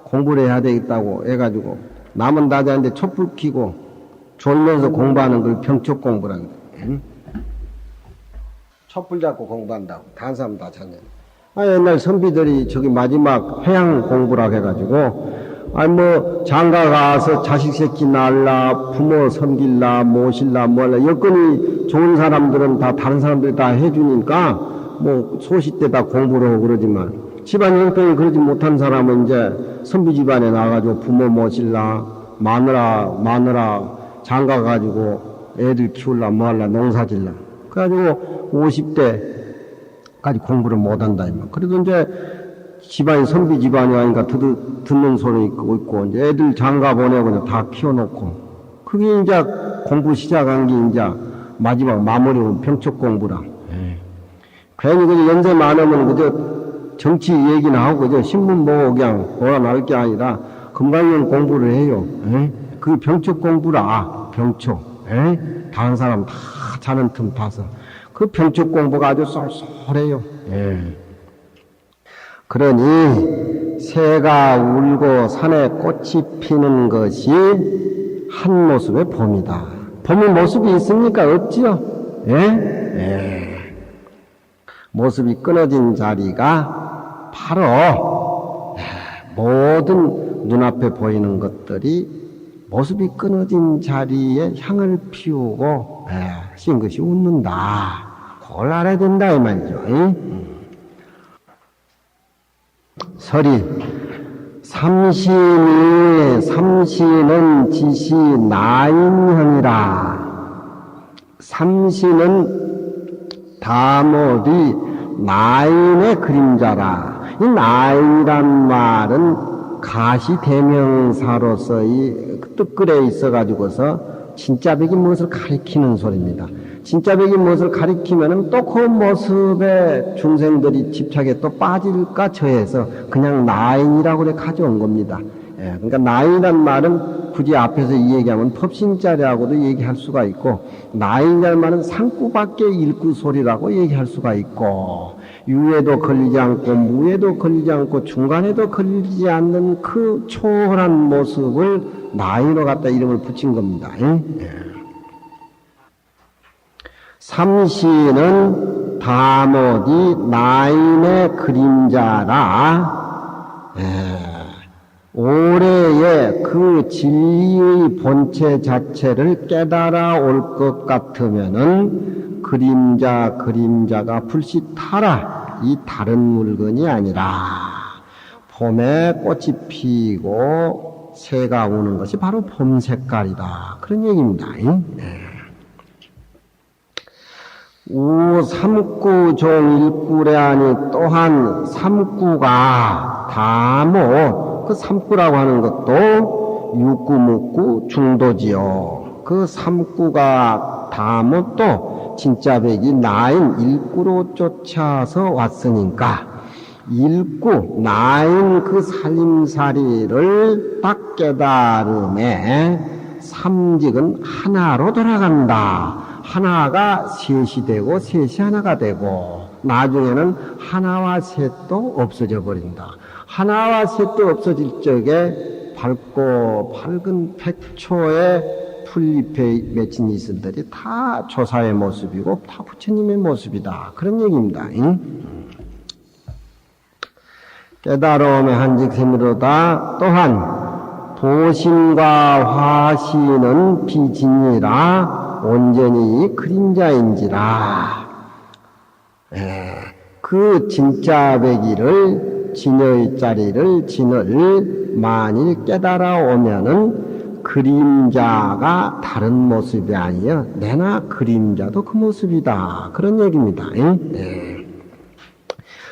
공부를 해야 되겠다고 해가지고 남은 다 자는데 촛불 켜고 졸면서 공부하는 걸 병촉 공부라 그래. 촛불 잡고 공부한다고. 다른 사람 다 잤네. 옛날 선비들이 저기 마지막 회양 공부라고 해가지고 장가 가서 자식 새끼 낳을라, 부모 섬길라, 모실라, 뭐할라. 여건이 좋은 사람들은 다, 다른 사람들이 다 해주니까, 소시 때 다 공부를 하고 그러지만, 집안 형편이 그러지 못한 사람은 이제 선비 집안에 나가가지고 부모 모실라, 마누라, 장가 가지고 애들 키울라, 뭐할라, 농사 질라. 그래가지고 50대까지 공부를 못한다, 이만. 그래도 이제 집안이 선비 집안이 아니까 듣는 소리 있고, 이제 애들 장가 보내고 그냥 다 키워놓고. 그게 이제 공부 시작한 게 이제 마지막 마무리는 병촉 공부라. 괜히 그저 연세 많으면 그저 정치 얘기나 하고 그저 신문 보고 그냥 몰아날 게 아니라 금강경 공부를 해요. 그게 병촉 공부라. 병촉. 다른 사람 다 자는 틈 봐서. 그 병촉 공부가 아주 쏠쏠해요. 그러니 새가 울고 산에 꽃이 피는 것이 한 모습의 봄이다. 봄의 모습이 있습니까? 없지요? 모습이 끊어진 자리가 바로 모든 눈앞에 보이는 것들이 모습이 끊어진 자리에 향을 피우고 신 것이 웃는다. 그걸 알아야 된다 이 말이죠. 설이 삼시는 지시 나인형이라. 삼시는 다모디 나인의 그림자라. 이 나인이란 말은 가시대명사로서의 뜻글에 있어가지고서 진짜백이 무엇을 가리키는 소리입니다. 진짜백이 무엇을 가리키면은 또 그 모습에 중생들이 집착에 또 빠질까 저해서 그냥 나인이라고 그래 가져온 겁니다. 그러니까 나인이란 말은 굳이 앞에서 이 얘기하면 법신자리라고도 얘기할 수가 있고, 나인이라는 말은 상구밖에 일구 소리라고 얘기할 수가 있고, 유에도 걸리지 않고 무에도 걸리지 않고 중간에도 걸리지 않는 그 초월한 모습을 나인으로 갖다 이름을 붙인 겁니다. 삼시는 다모디 나인의 그림자라. 올해의 그 진리의 본체 자체를 깨달아 올 것 같으면은 그림자가 불시타라. 이 다른 물건이 아니라 봄에 꽃이 피고 새가 우는 것이 바로 봄 색깔이다. 그런 얘기입니다. 삼구종 일구래 하니 또한 삼구가 다모, 그 삼구라고 하는 것도 육구묵구 중도지요. 그 삼구가 다모 또 진짜백이 나인 일구로 쫓아서 왔으니까 일구 나인 그 살림살이를 딱 깨달음에 삼직은 하나로 돌아간다. 하나가 셋이 되고 셋이 하나가 되고 나중에는 하나와 셋도 없어져 버린다. 하나와 셋도 없어질 적에 밝고 밝은 백초의 풀잎에 맺힌 이슬들이 다 조사의 모습이고 다 부처님의 모습이다. 그런 얘기입니다. 깨달음의 한직샘이로다. 또한 도심과 화시는 비진이라 온전히 그림자인지라. 그 진짜배기를 진의 자리를 진을 만일 깨달아 오면은 그림자가 다른 모습이 아니여 내나 그림자도 그 모습이다. 그런 얘기입니다.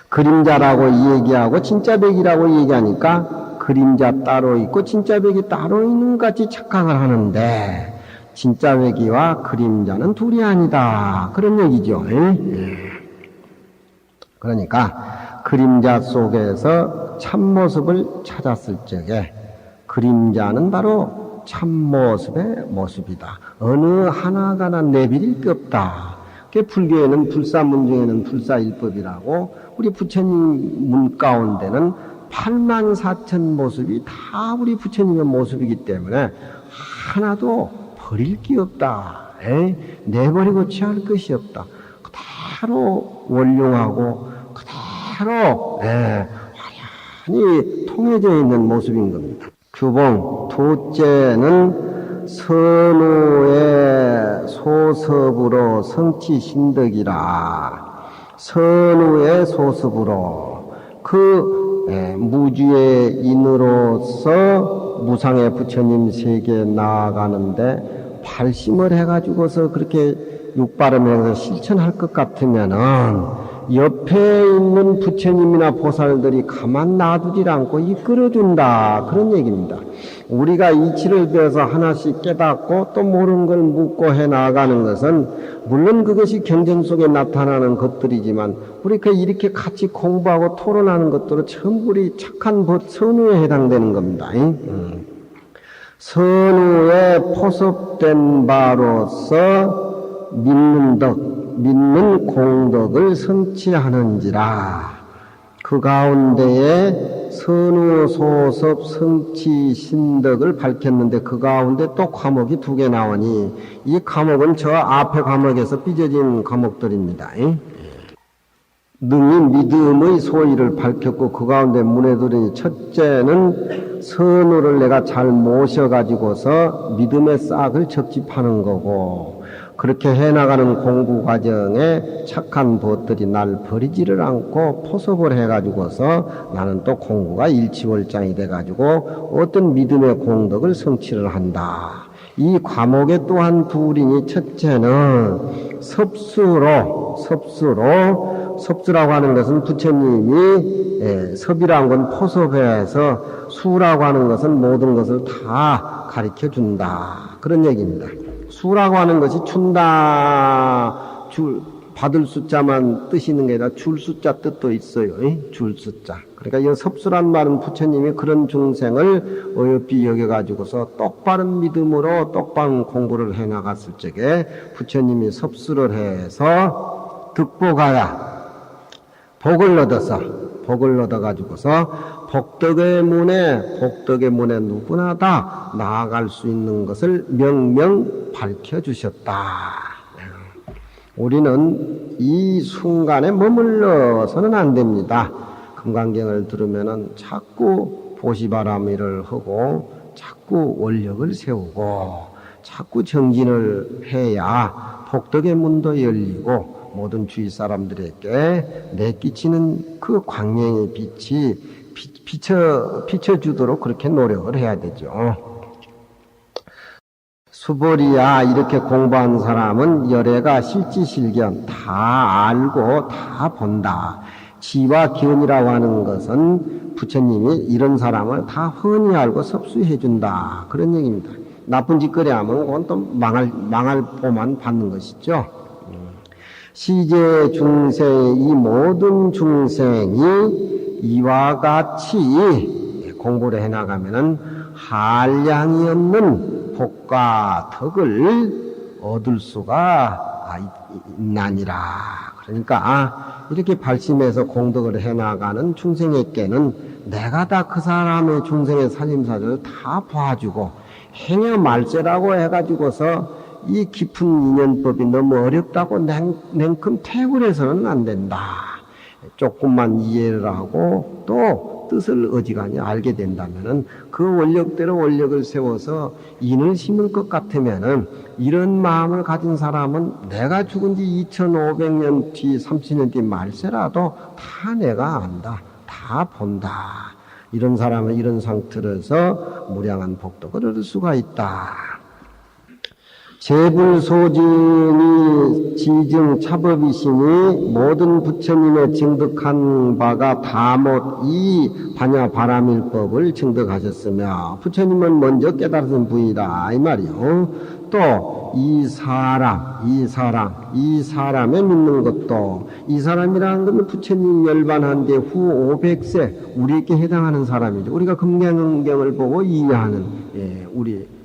그림자라고 얘기하고 진짜배기라고 얘기하니까 그림자 따로 있고 진짜배기 따로 있는 것 같이 착각을 하는데 진짜배기와 그림자는 둘이 아니다. 그런 얘기죠. 그러니까 그림자 속에서 참모습을 찾았을 적에 그림자는 바로 참모습의 모습이다. 어느 하나가 내비릴 게 없다. 그 불교에는 불사문 중에는 불사일법이라고 우리 부처님 문 가운데는 84,000 모습이 다 우리 부처님의 모습이기 때문에 하나도 버릴 게 없다. 내버리고 취할 것이 없다. 그대로 원룡하고 그대로 화려히 통해져 있는 모습인 겁니다. 규봉 둘째는 선우의 소섭으로 성취신덕이라. 선우의 소섭으로 그 무주의 인으로서 무상의 부처님 세계에 나아가는데 발심을 해가지고서 그렇게 육바름해서 실천할 것 같으면은 옆에 있는 부처님이나 보살들이 가만 놔두질 않고 이끌어준다. 그런 얘기입니다. 우리가 이치를 배워서 하나씩 깨닫고 또 모르는 걸 묻고 해 나가는 것은 물론 그것이 경전 속에 나타나는 것들이지만 우리가 이렇게 같이 공부하고 토론하는 것들은 전부 우리 착한 선우에 해당되는 겁니다. 선우에 포섭된 바로서 믿는 공덕을 성취하는지라. 그 가운데에 선우 소섭 성취 신덕을 밝혔는데 그 가운데 또 과목이 2개 나오니 이 과목은 저 앞에 과목에서 삐져진 과목들입니다. 능히 믿음의 소위를 밝혔고 그 가운데 문에 들으니 첫째는 선우를 내가 잘 모셔가지고서 믿음의 싹을 적집하는 거고 그렇게 해나가는 공부 과정에 착한 벗들이 날 버리지를 않고 포섭을 해가지고서 나는 또 공부가 일치월장이 돼가지고 어떤 믿음의 공덕을 성취를 한다. 이 과목에 또한 둘이니 첫째는 섭수라고 하는 것은 부처님이 섭이라는 건 포섭해서 수라고 하는 것은 모든 것을 다 가르쳐 준다. 그런 얘기입니다. 수라고 하는 것이 준다, 받을 숫자만 뜻이 있는 게 아니라 줄 숫자 뜻도 있어요. 줄 숫자. 그러니까 이 섭수란 말은 부처님이 그런 중생을 어여삐 여겨가지고서 똑바른 믿음으로 똑바른 공부를 해나갔을 적에 부처님이 섭수를 해서 득보가야 복을 얻어가지고서 복덕의 문에 누구나 다 나아갈 수 있는 것을 명명 밝혀주셨다. 우리는 이 순간에 머물러서는 안 됩니다. 금강경을 들으면은 자꾸 보시바라미를 하고 자꾸 원력을 세우고 자꾸 정진을 해야 복덕의 문도 열리고 모든 주위 사람들에게 내끼치는 그 광명의 빛이 비춰주도록 그렇게 노력을 해야 되죠. 수보리야 이렇게 공부한 사람은 열애가 실지실견 다 알고 다 본다. 지와 견이라고 하는 것은 부처님이 이런 사람을 다 훤히 알고 섭수해 준다. 그런 얘기입니다. 나쁜 짓거리 하면 그건 또 망할 보만 받는 것이죠. 시제 중생의 이 모든 중생이 이와 같이 공부를 해나가면은 한량이 없는 복과 덕을 얻을 수가 있나니라. 그러니까 이렇게 발심해서 공덕을 해나가는 중생에게는 내가 다 그 사람의 중생의 살림사를 다 봐주고 행여 말세라고 해가지고서 이 깊은 인연법이 너무 어렵다고 냉큼 퇴굴해서는 안 된다. 조금만 이해를 하고 또 뜻을 어지간히 알게 된다면은 그 원력대로 원력을 세워서 인을 심을 것 같으면은 이런 마음을 가진 사람은 내가 죽은 지 2500년 뒤, 30년 뒤 말세라도 다 내가 안다. 다 본다. 이런 사람은 이런 상태로서 무량한 복덕을 얻을 수가 있다. 재불소진이 지증 차법이시니 모든 부처님의 증득한 바가 다 못 이 반야 바라밀법을 증득하셨으며 부처님은 먼저 깨달은 분이다 이 말이요. 또 이 사람에 믿는 것도 이 사람이라는 것은 부처님 열반한 뒤 후 500세 우리에게 해당하는 사람이죠. 우리가 금강경을 보고 이해하는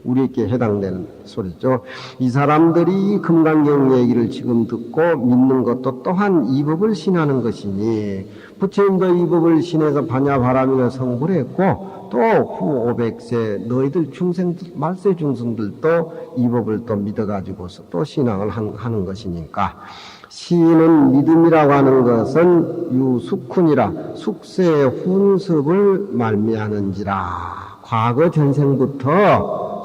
우리에게 해당되는 소리죠. 이 사람들이 금강경 얘기를 지금 듣고 믿는 것도 또한 이 법을 신하는 것이니 부처님도 이 법을 신해서 반야바람이나 성불을 했고 또 후 500세 너희들 말세 중생들도 이 법을 또 믿어가지고서 또 신앙을 하는 것이니까 시인은 믿음이라고 하는 것은 유숙훈이라 숙세의 훈습을 말미하는지라. 과거 전생부터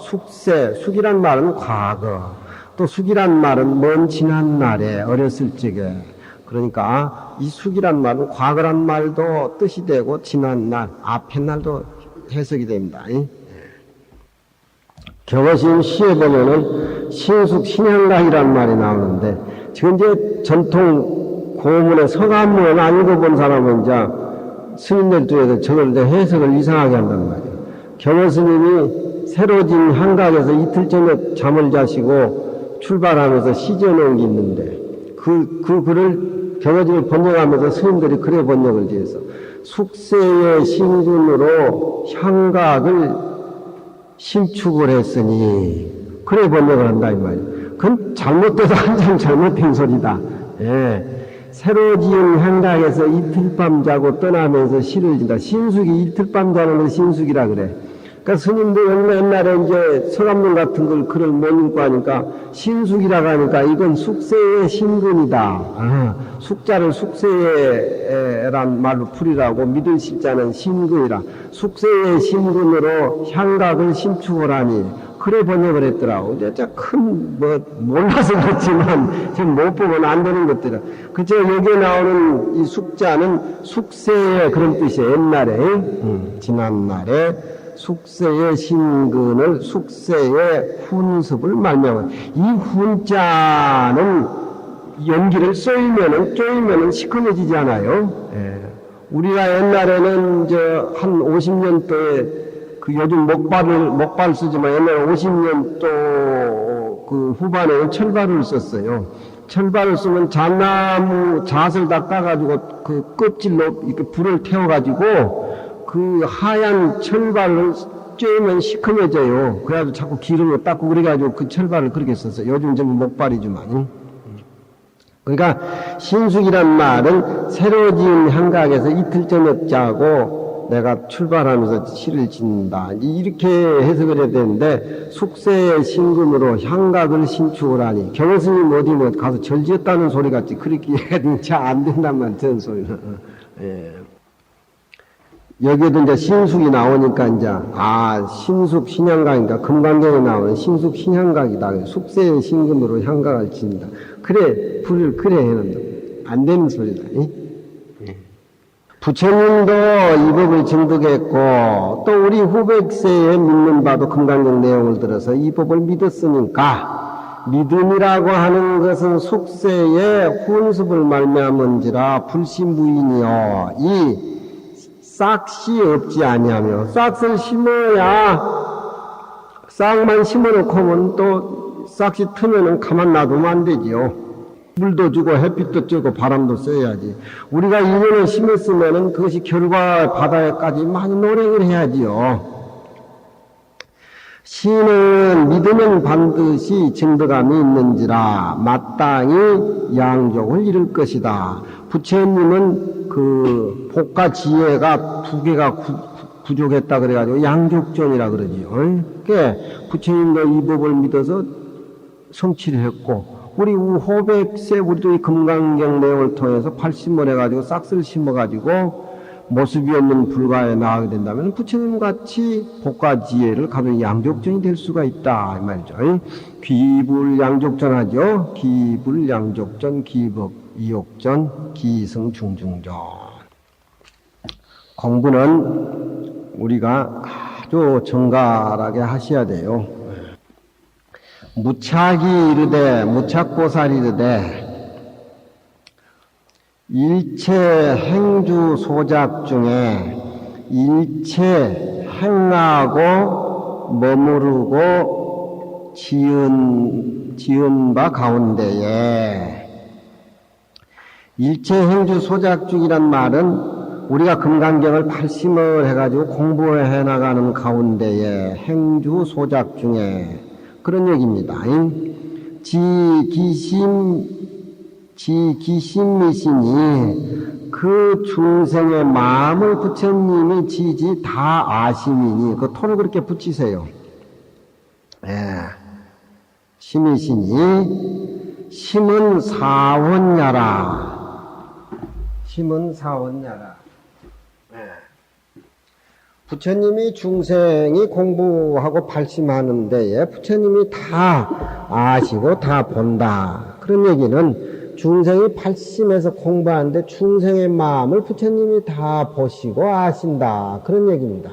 숙이란 말은 과거, 또 숙이란 말은 먼 지난 날에 어렸을 적에, 그러니까 이 숙이란 말은 과거란 말도 뜻이 되고 지난 날, 앞의 날도 해석이 됩니다. 경어심 시에 보면은 신숙 신향락이란 말이 나오는데 지금 이제 전통 고문의 서간문을 안 읽어본 사람은 이제 스님들 중에서 저걸 이제 해석을 이상하게 한단 말이에요. 경어 스님이 새로 진 한각에서 이틀 전에 잠을 자시고 출발하면서 시전한 게 있는데 그 글을 경어집을 번역하면서 스님들이 그래 번역을 지어서 숙세의 신군으로 향각을 신축을 했으니 그래 번역을 한다 이 말이에요. 그건 잘못돼서 한참 잘못된 소리다. 예. 새로 지은 향각에서 이틀밤 자고 떠나면서 시를 진다. 신숙이 이틀밤 자는 걸 신숙이라 그래. 그러니까 스님도 옛날에 이제 서감론 같은 걸 글을 못 읽고 하니까 신숙이라고 하니까 이건 숙세의 신근이다. 숙자를 숙세란 말로 풀이라고 믿을 실자는 신근이라. 숙세의 신근으로 향각을 신축을 하니 그래 번역을 했더라고. 진짜 몰라서 그렇지만 지금 못 보면 안 되는 것들이라. 그쵸, 여기에 나오는 이 숙자는 숙세의 그런 뜻이에요. 옛날에, 지난날에 숙세의 신근을 숙세의 훈습을 말미암아. 이 훈자는 연기를 쪼이면은 시커매지지 않아요. 예. 우리가 옛날에는 한 50년도에 그 요즘 목발 쓰지만 옛날에 50년도 그 후반에는 철발을 썼어요. 철발을 쓰면 잣나무 잣을 다 까가지고 그 껍질로 이렇게 불을 태워가지고 그 하얀 철발을 쬐면 시커매져요. 그래가지고 자꾸 기름으로 닦고 그래가지고 그 철발을 그렇게 썼어요. 요즘 좀 목발이지만. 그러니까 신숙이란 말은 새로 지은 향각에서 이틀 저녁 자고 내가 출발하면서 시를 짓는다. 이렇게 해석을 해야 되는데 숙세의 신금으로 향각을 신축을 하니 경스님 어디 뭐 가서 절 지었다는 소리 같지. 그렇게 해야 잘 안 된단 말이야. 저런 소리는. 예. 여기에도 이제 신숙이 나오니까 이제 신숙 신향각이니까 금강경에 나오는 신숙 신향각이다. 숙세의 신금으로 향각을 짓는다. 그래 불을 그래 해놓는다. 안 되는 소리다. 부처님도 이 법을 증득했고 또 우리 후백세에 믿는 바도 금강경 내용을 들어서 이 법을 믿었으니까 믿음이라고 하는 것은 숙세의 훈습을 말미암은지라 불신부인이요 이 싹시 없지 아니하며 싹을 심어야 싹만 심어놓고 하면 또 싹이 트면은 가만 놔두면 안 되지요. 물도 주고 햇빛도 쬐고 바람도 쐬야지. 우리가 인연을 심었으면은 그것이 결과 바다에까지 많이 노력을 해야지요. 신은 믿으면 반드시 증득함이 있는지라 마땅히 양족을 이룰 것이다. 부처님은 그 복과 지혜가 두 개가 부족했다 그래가지고 양족전이라 그러지요. 그러니까 부처님도 이 법을 믿어서 성취를 했고 우리 호백세 우리도 이 금강경 내용을 통해서 발심을 해가지고 싹스를 심어가지고 모습이 없는 불가에 나가게 된다면 부처님같이 복과 지혜를 가진 양족전이 될 수가 있다 이 말이죠. 귀불양족전 하죠. 귀불양족전, 기법, 이욕전, 기승중중전. 공부는 우리가 아주 정갈하게 하셔야 돼요. 무착이 이르되 무착보살이 이르되 일체 행주 소작 중에 일체 행하고 머무르고 지은 바 가운데에 일체 행주 소작 중이란 말은 우리가 금강경을 발심을 해가지고 공부해 나가는 가운데에 행주 소작 중에 그런 얘기입니다. 지기심이시니 그 중생의 마음을 부처님이 지지 다 아심이니 그 토를 그렇게 붙이세요. 심이시니 심은 사원야라. 심은 사원야라. 부처님이 중생이 공부하고 발심하는 데에 부처님이 다 아시고 다 본다. 그런 얘기는 중생이 발심해서 공부하는데 중생의 마음을 부처님이 다 보시고 아신다. 그런 얘기입니다.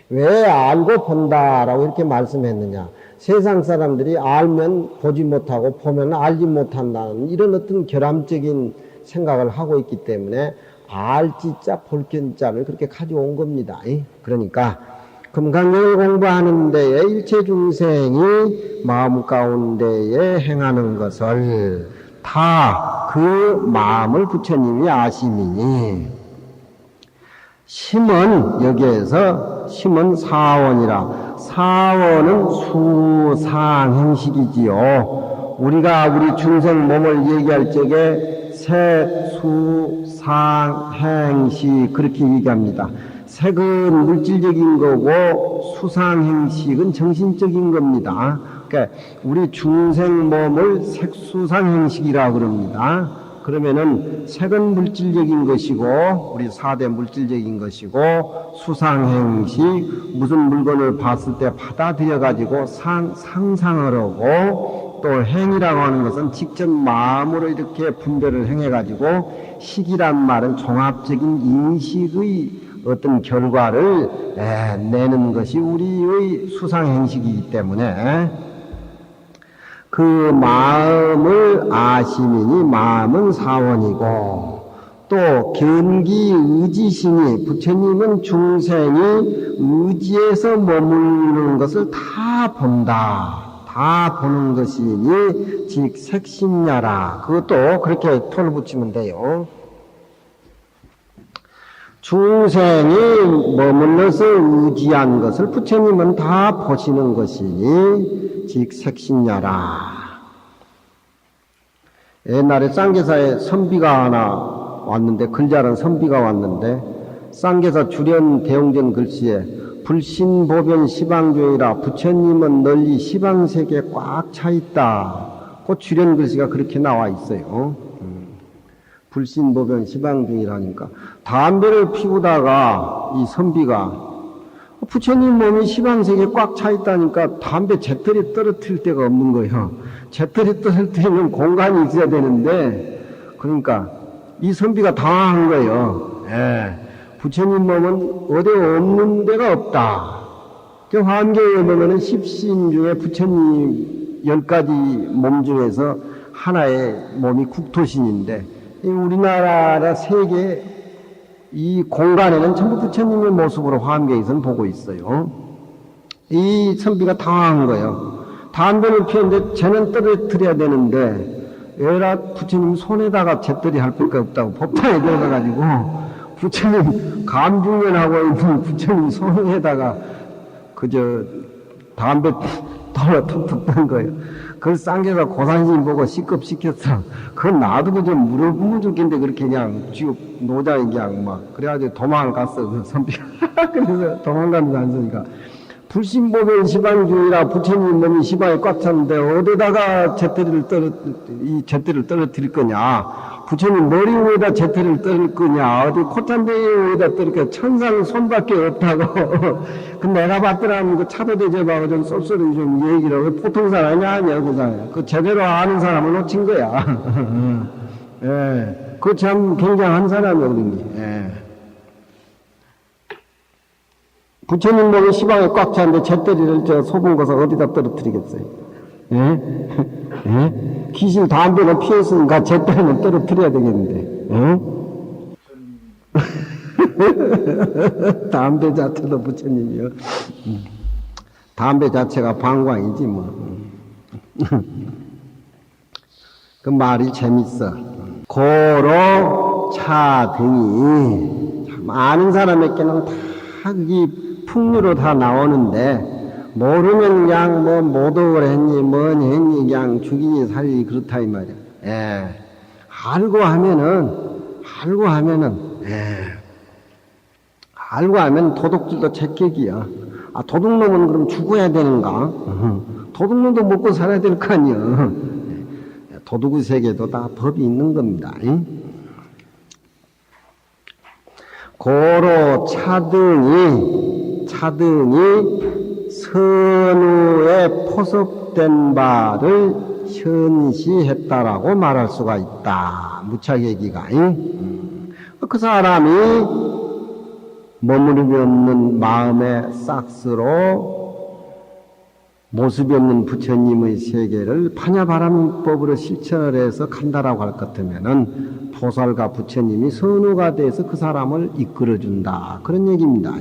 왜 알고 본다라고 이렇게 말씀했느냐. 세상 사람들이 알면 보지 못하고 보면 알지 못한다는 이런 어떤 결함적인 생각을 하고 있기 때문에 알지자 볼견자를 그렇게 가져온 겁니다. 그러니까 금강경을 공부하는 데에 일체 중생이 마음 가운데에 행하는 것을 다 그 마음을 부처님이 아심이니 심은 여기에서 심은 사원이라. 사원은 수상행식이지요. 우리가 우리 중생 몸을 얘기할 적에 색, 수, 상, 행시 그렇게 얘기합니다. 색은 물질적인 거고 수상행식은 정신적인 겁니다. 그러니까 우리 중생 몸을 색수상행식이라고 그럽니다. 그러면은 색은 물질적인 것이고 우리 4대 물질적인 것이고 수상행식 무슨 물건을 봤을 때 받아들여 가지고 상상을 하고 또 행이라고 하는 것은 직접 마음으로 이렇게 분별을 행해 가지고 식이란 말은 종합적인 인식의 어떤 결과를 내는 것이 우리의 수상행식이기 때문에 그 마음을 아시미니 마음은 사원이고 또 견기의지시니 부처님은 중생이 의지에서 머무르는 것을 다 본다. 다 보는 것이니 즉 색신야라. 그것도 그렇게 토를 붙이면 돼요. 중생이 머물러서 의지한 것을 부처님은 다 보시는 것이니 즉 색신야라. 옛날에 쌍계사에 선비가 하나 왔는데 글자는 선비가 왔는데 쌍계사 주련 대용전 글씨에 불신보변 시방조이라 부처님은 널리 시방세계에 꽉 차있다. 그 주련 글씨가 그렇게 나와 있어요. 불신보변 시방중이라니까 담배를 피우다가 이 선비가 부처님 몸이 시방세계에 꽉 차있다니까 담배 재떨이 떨어뜨릴 데가 없는 거예요. 재떨이 떨어뜨리면 공간이 있어야 되는데 그러니까 이 선비가 당황한 거예요. 부처님 몸은 어디 없는 데가 없다. 그 화엄경에 보면은 십신 중에 부처님 10가지 몸 중에서 하나의 몸이 국토신인데 우리나라 세계 이 공간에는 전부 부처님의 모습으로 화엄경에서는 보고 있어요. 이 선비가 당황한 거예요. 담배를 피웠는데 쟤는 떨어뜨려야 되는데 왜라 부처님 손에다가 재떨이 할 것가 없다고 법당에 들어가가지고 부처님 감중연하고 있는 부처님 손에다가 그저 담배 돌아 툭툭 뜬 거예요. 그걸 쌍계사 고산신 보고 시급시켰어. 그건 놔두고 좀 물어보면 좋겠는데 그렇게 그냥 쥐고 노자에 그냥 막 그래가지고 도망을 갔어. 그 선비가. 그래서 도망가면서 안 쓰니까 불신보변 시방주의라 부처님 몸이 시방에 꽉 찼는데 어디다가 이 잿더리를 떨어뜨릴 거냐. 부처님 머리 위에다 잿더리를 떨어뜨릴 거냐. 어디 콧잔대 위에다 떨어뜨릴 거냐. 천상 손밖에 없다고. 그 내가 봤더라면 그 차도 대접하고 좀 쏠쏠히 좀 얘기를 하고 보통 사람이 아니야. 그 사람. 그 제대로 아는 사람을 놓친 거야. 예. 그 참 굉장한 사람이야, 그러니. 예. 부처님 몸이 시방에 꽉 찼는데 잿더리를 저 소금 거서 어디다 떨어뜨리겠어요? 예? 예? 귀신 담배는 피웠으니까 잿더리는 떨어뜨려야 되겠는데, 예? 담배 자체도 부처님이요. 담배 자체가 방광이지, 뭐. 그 말이 재밌어. 고로 차 등이, 참 아는 사람에게는 다 그게 풍류로 다 나오는데, 모르면 그냥 뭐 모독을 했니, 뭐니 했니, 그냥 죽이니 살리니 그렇다 이 말이야. 예. 알고 하면 도둑질도 책객이야. 아, 도둑놈은 그럼 죽어야 되는가? 도둑놈도 먹고 살아야 될 거 아니야. 도둑의 세계도 다 법이 있는 겁니다. 고로 차등이 선우에 포섭된 바를 현시했다라고 말할 수가 있다. 무차계기가. 그 사람이 머무름이 없는 마음의 싹스로 모습이 없는 부처님의 세계를 파냐바람법으로 실천을 해서 간다라고 할 것 같으면은 보살과 부처님이 선우가 돼서 그 사람을 이끌어준다. 그런 얘기입니다.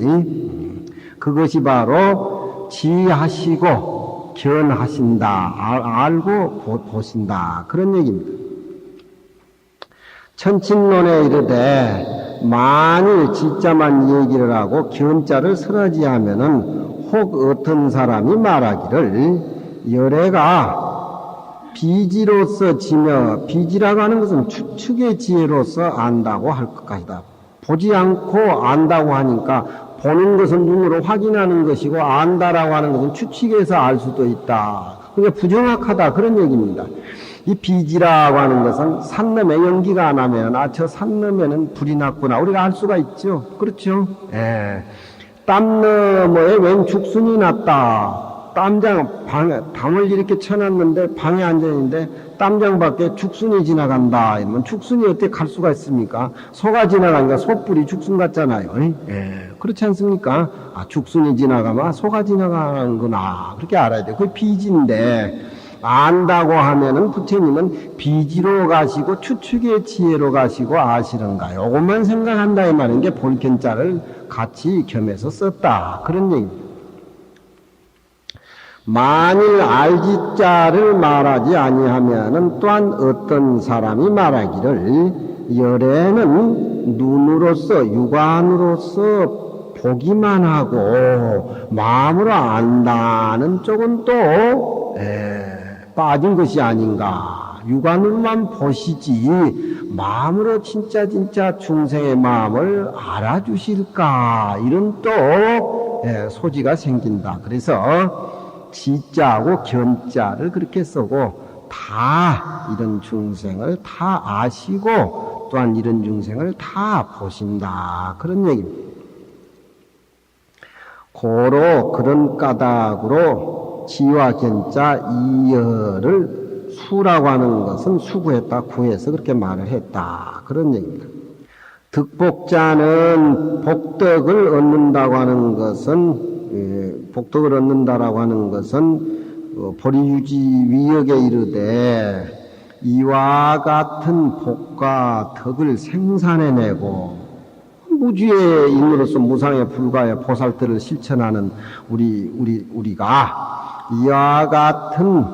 그것이 바로 지하시고 견하신다. 알고 보신다. 그런 얘기입니다. 천친론에 이르되 만일 지자만 얘기를 하고 견자를 설하지하면은 혹 어떤 사람이 말하기를 열애가 비지로서 지며 비지라고 하는 것은 추측의 지혜로서 안다고 할 것 같다. 보지 않고 안다고 하니까 보는 것은 눈으로 확인하는 것이고 안다라고 하는 것은 추측해서 알 수도 있다. 그러니까 부정확하다 그런 얘기입니다. 이 비지라고 하는 것은 산넘에 연기가 안 하면 저 산넘에는 불이 났구나 우리가 알 수가 있죠. 그렇죠? 예. 땀 너머에 웬 죽순이 났다. 담을 이렇게 쳐놨는데 방에 앉아있는데 땀장 밖에 죽순이 지나간다. 이러면 죽순이 어떻게 갈 수가 있습니까? 소가 지나가니까 소뿔이 죽순 같잖아요. 예, 그렇지 않습니까? 죽순이 지나가면 소가 지나가는구나. 그렇게 알아야 돼요. 그게 비지인데 안다고 하면은 부처님은 비지로 가시고 추측의 지혜로 가시고 아시는가. 요것만 생각한다 이 말인 게 본견자를 같이 겸해서 썼다. 그런 얘기입니다. 만일 알지자를 말하지 아니하면은 또한 어떤 사람이 말하기를 열애는 눈으로서 육안으로서 보기만 하고 마음으로 안다는 쪽은 또 빠진 것이 아닌가. 육안으로만 보시지 마음으로 진짜 중생의 마음을 알아주실까 이런 또 소지가 생긴다. 그래서 지자하고 견자를 그렇게 쓰고 다 이런 중생을 다 아시고 또한 이런 중생을 다 보신다. 그런 얘기입니다. 고로 그런 까닭으로 지와 견자 이열을 수라고 하는 것은 수구했다. 구해서 그렇게 말을 했다. 그런 얘기입니다. 득복자는 복덕을 얻는다고 하는 것은 복덕을 얻는다라고 하는 것은 보리유지 위역에 이르되 이와 같은 복과 덕을 생산해내고 무주의 인으로서 무상에 불과해 보살들을 실천하는 우리가 이와 같은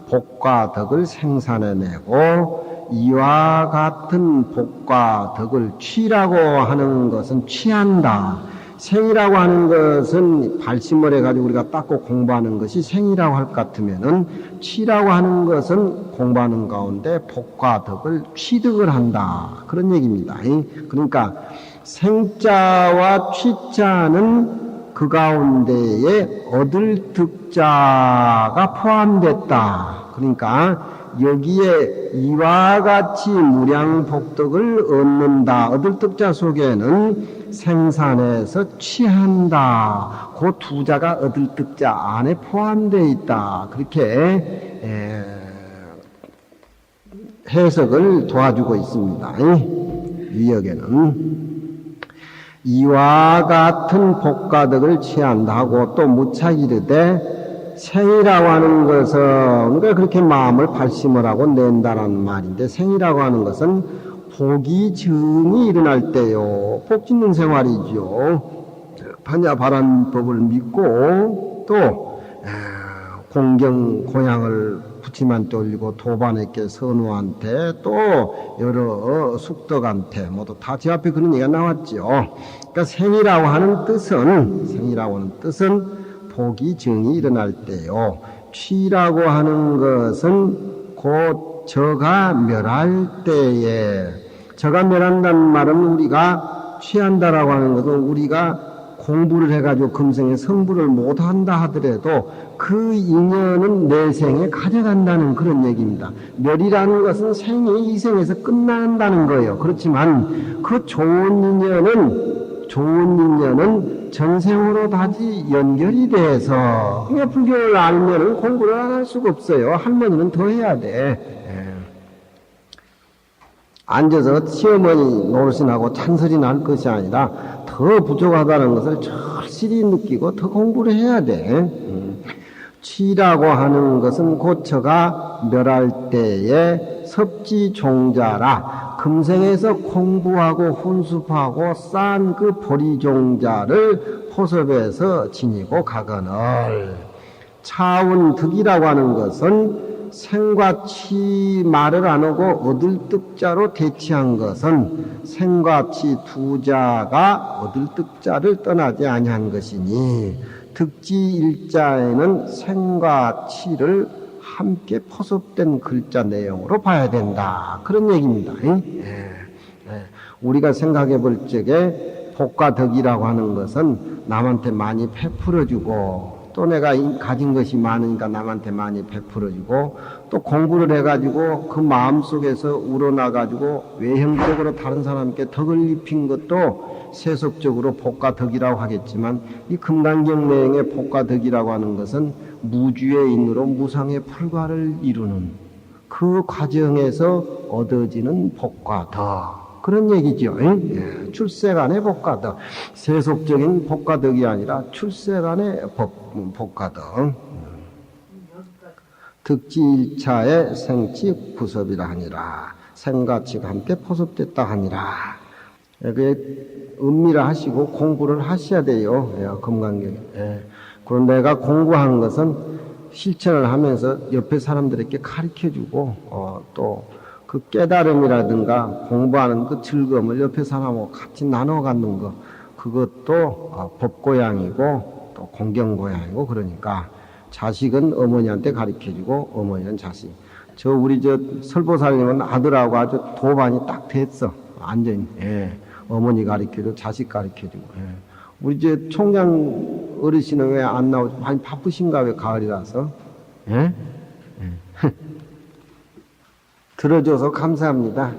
복과 덕을 생산해내고 이와 같은 복과 덕을 취라고 하는 것은 취한다. 생이라고 하는 것은 발심을 해가지고 우리가 닦고 공부하는 것이 생이라고 할 것 같으면은 취라고 하는 것은 공부하는 가운데 복과 덕을 취득을 한다. 그런 얘기입니다. 그러니까 생자와 취자는 그 가운데에 얻을 득자가 포함됐다. 그러니까 여기에 이와 같이 무량복덕을 얻는다. 얻을 득자 속에는 생산해서 취한다. 그 두 자가 얻을 득자 안에 포함되어 있다. 그렇게 해석을 도와주고 있습니다. 위역에는 이와 같은 복과덕을 취한다 하고 또 무차이르되 생이라고 하는 것은 그러니까 그렇게 마음을 발심을 하고 낸다라는 말인데 생이라고 하는 것은 복이 정이 일어날 때요. 복 짓는 생활이죠. 반야바란 법을 믿고 또 공경 고향을 부처님한테 올리고 도반에게 선우한테 또 여러 숙덕한테 모두 다 제 앞에 그런 얘기가 나왔죠. 그러니까 생이라고 하는 뜻은 복이 정이 일어날 때요. 취라고 하는 것은 곧 저가 멸할 때에 저가 멸한다는 말은 우리가 취한다라고 하는 것은 우리가 공부를 해가지고 금생에 성불을 못한다 하더라도 그 인연은 내 생에 가져간다는 그런 얘기입니다. 멸이라는 것은 생이 이 생에서 끝난다는 거예요. 그렇지만 그 좋은 인연은 전생으로 다시 연결이 돼서 그러니까 불교를 알면은 공부를 안 할 수가 없어요. 할머니는 더 해야 돼. 앉아서 시어머니 노릇이나고 찬소리 날 것이 아니라 더 부족하다는 것을 절실히 느끼고 더 공부를 해야 돼. 취라고 하는 것은 고처가 멸할 때에 섭지종자라 금생에서 공부하고 훈습하고 쌓은 그 보리종자를 포섭해서 지니고 가거늘 차운득이라고 하는 것은 생과 치 말을 안 하고 얻을 득자로 대치한 것은 생과 치 두 자가 얻을 득자를 떠나지 아니한 것이니 득지 일자에는 생과 치를 함께 포섭된 글자 내용으로 봐야 된다. 그런 얘기입니다. 우리가 생각해 볼 적에 복과 덕이라고 하는 것은 남한테 많이 베풀어주고 또 내가 가진 것이 많으니까 남한테 많이 베풀어주고 또 공부를 해가지고 그 마음속에서 우러나가지고 외형적으로 다른 사람께 덕을 입힌 것도 세속적으로 복과 덕이라고 하겠지만 이 금강경 내용의 복과 덕이라고 하는 것은 무주의 인으로 무상의 불과를 이루는 그 과정에서 얻어지는 복과 덕 그런 얘기죠. 예, 출세간의 복과 덕 세속적인 복과 덕이 아니라 출세간의 복과 덕 득지 일차의 생치 구섭이라 하니라 생가치가 함께 포섭됐다 하니라 그게 음미를 하시고 공부를 하셔야 돼요. 예, 금강경. 예. 그런데 내가 공부하는 것은 실천을 하면서 옆에 사람들에게 가르쳐주고 또 그 깨달음이라든가 공부하는 그 즐거움을 옆에 사람하고 같이 나눠 갖는 것 그것도 법고양이고 또 공경고양이고 그러니까 자식은 어머니한테 가르쳐주고 어머니는 자식. 우리 설보살님은 아들하고 아주 도반이 딱 됐어. 완전히. 예. 어머니 가르쳐주고 자식 가르쳐주고. 예. 우리 총장 어르신은 왜 안 나오죠? 많이 바쁘신가 왜 가을이라서? 예? 예. 들어줘서 감사합니다.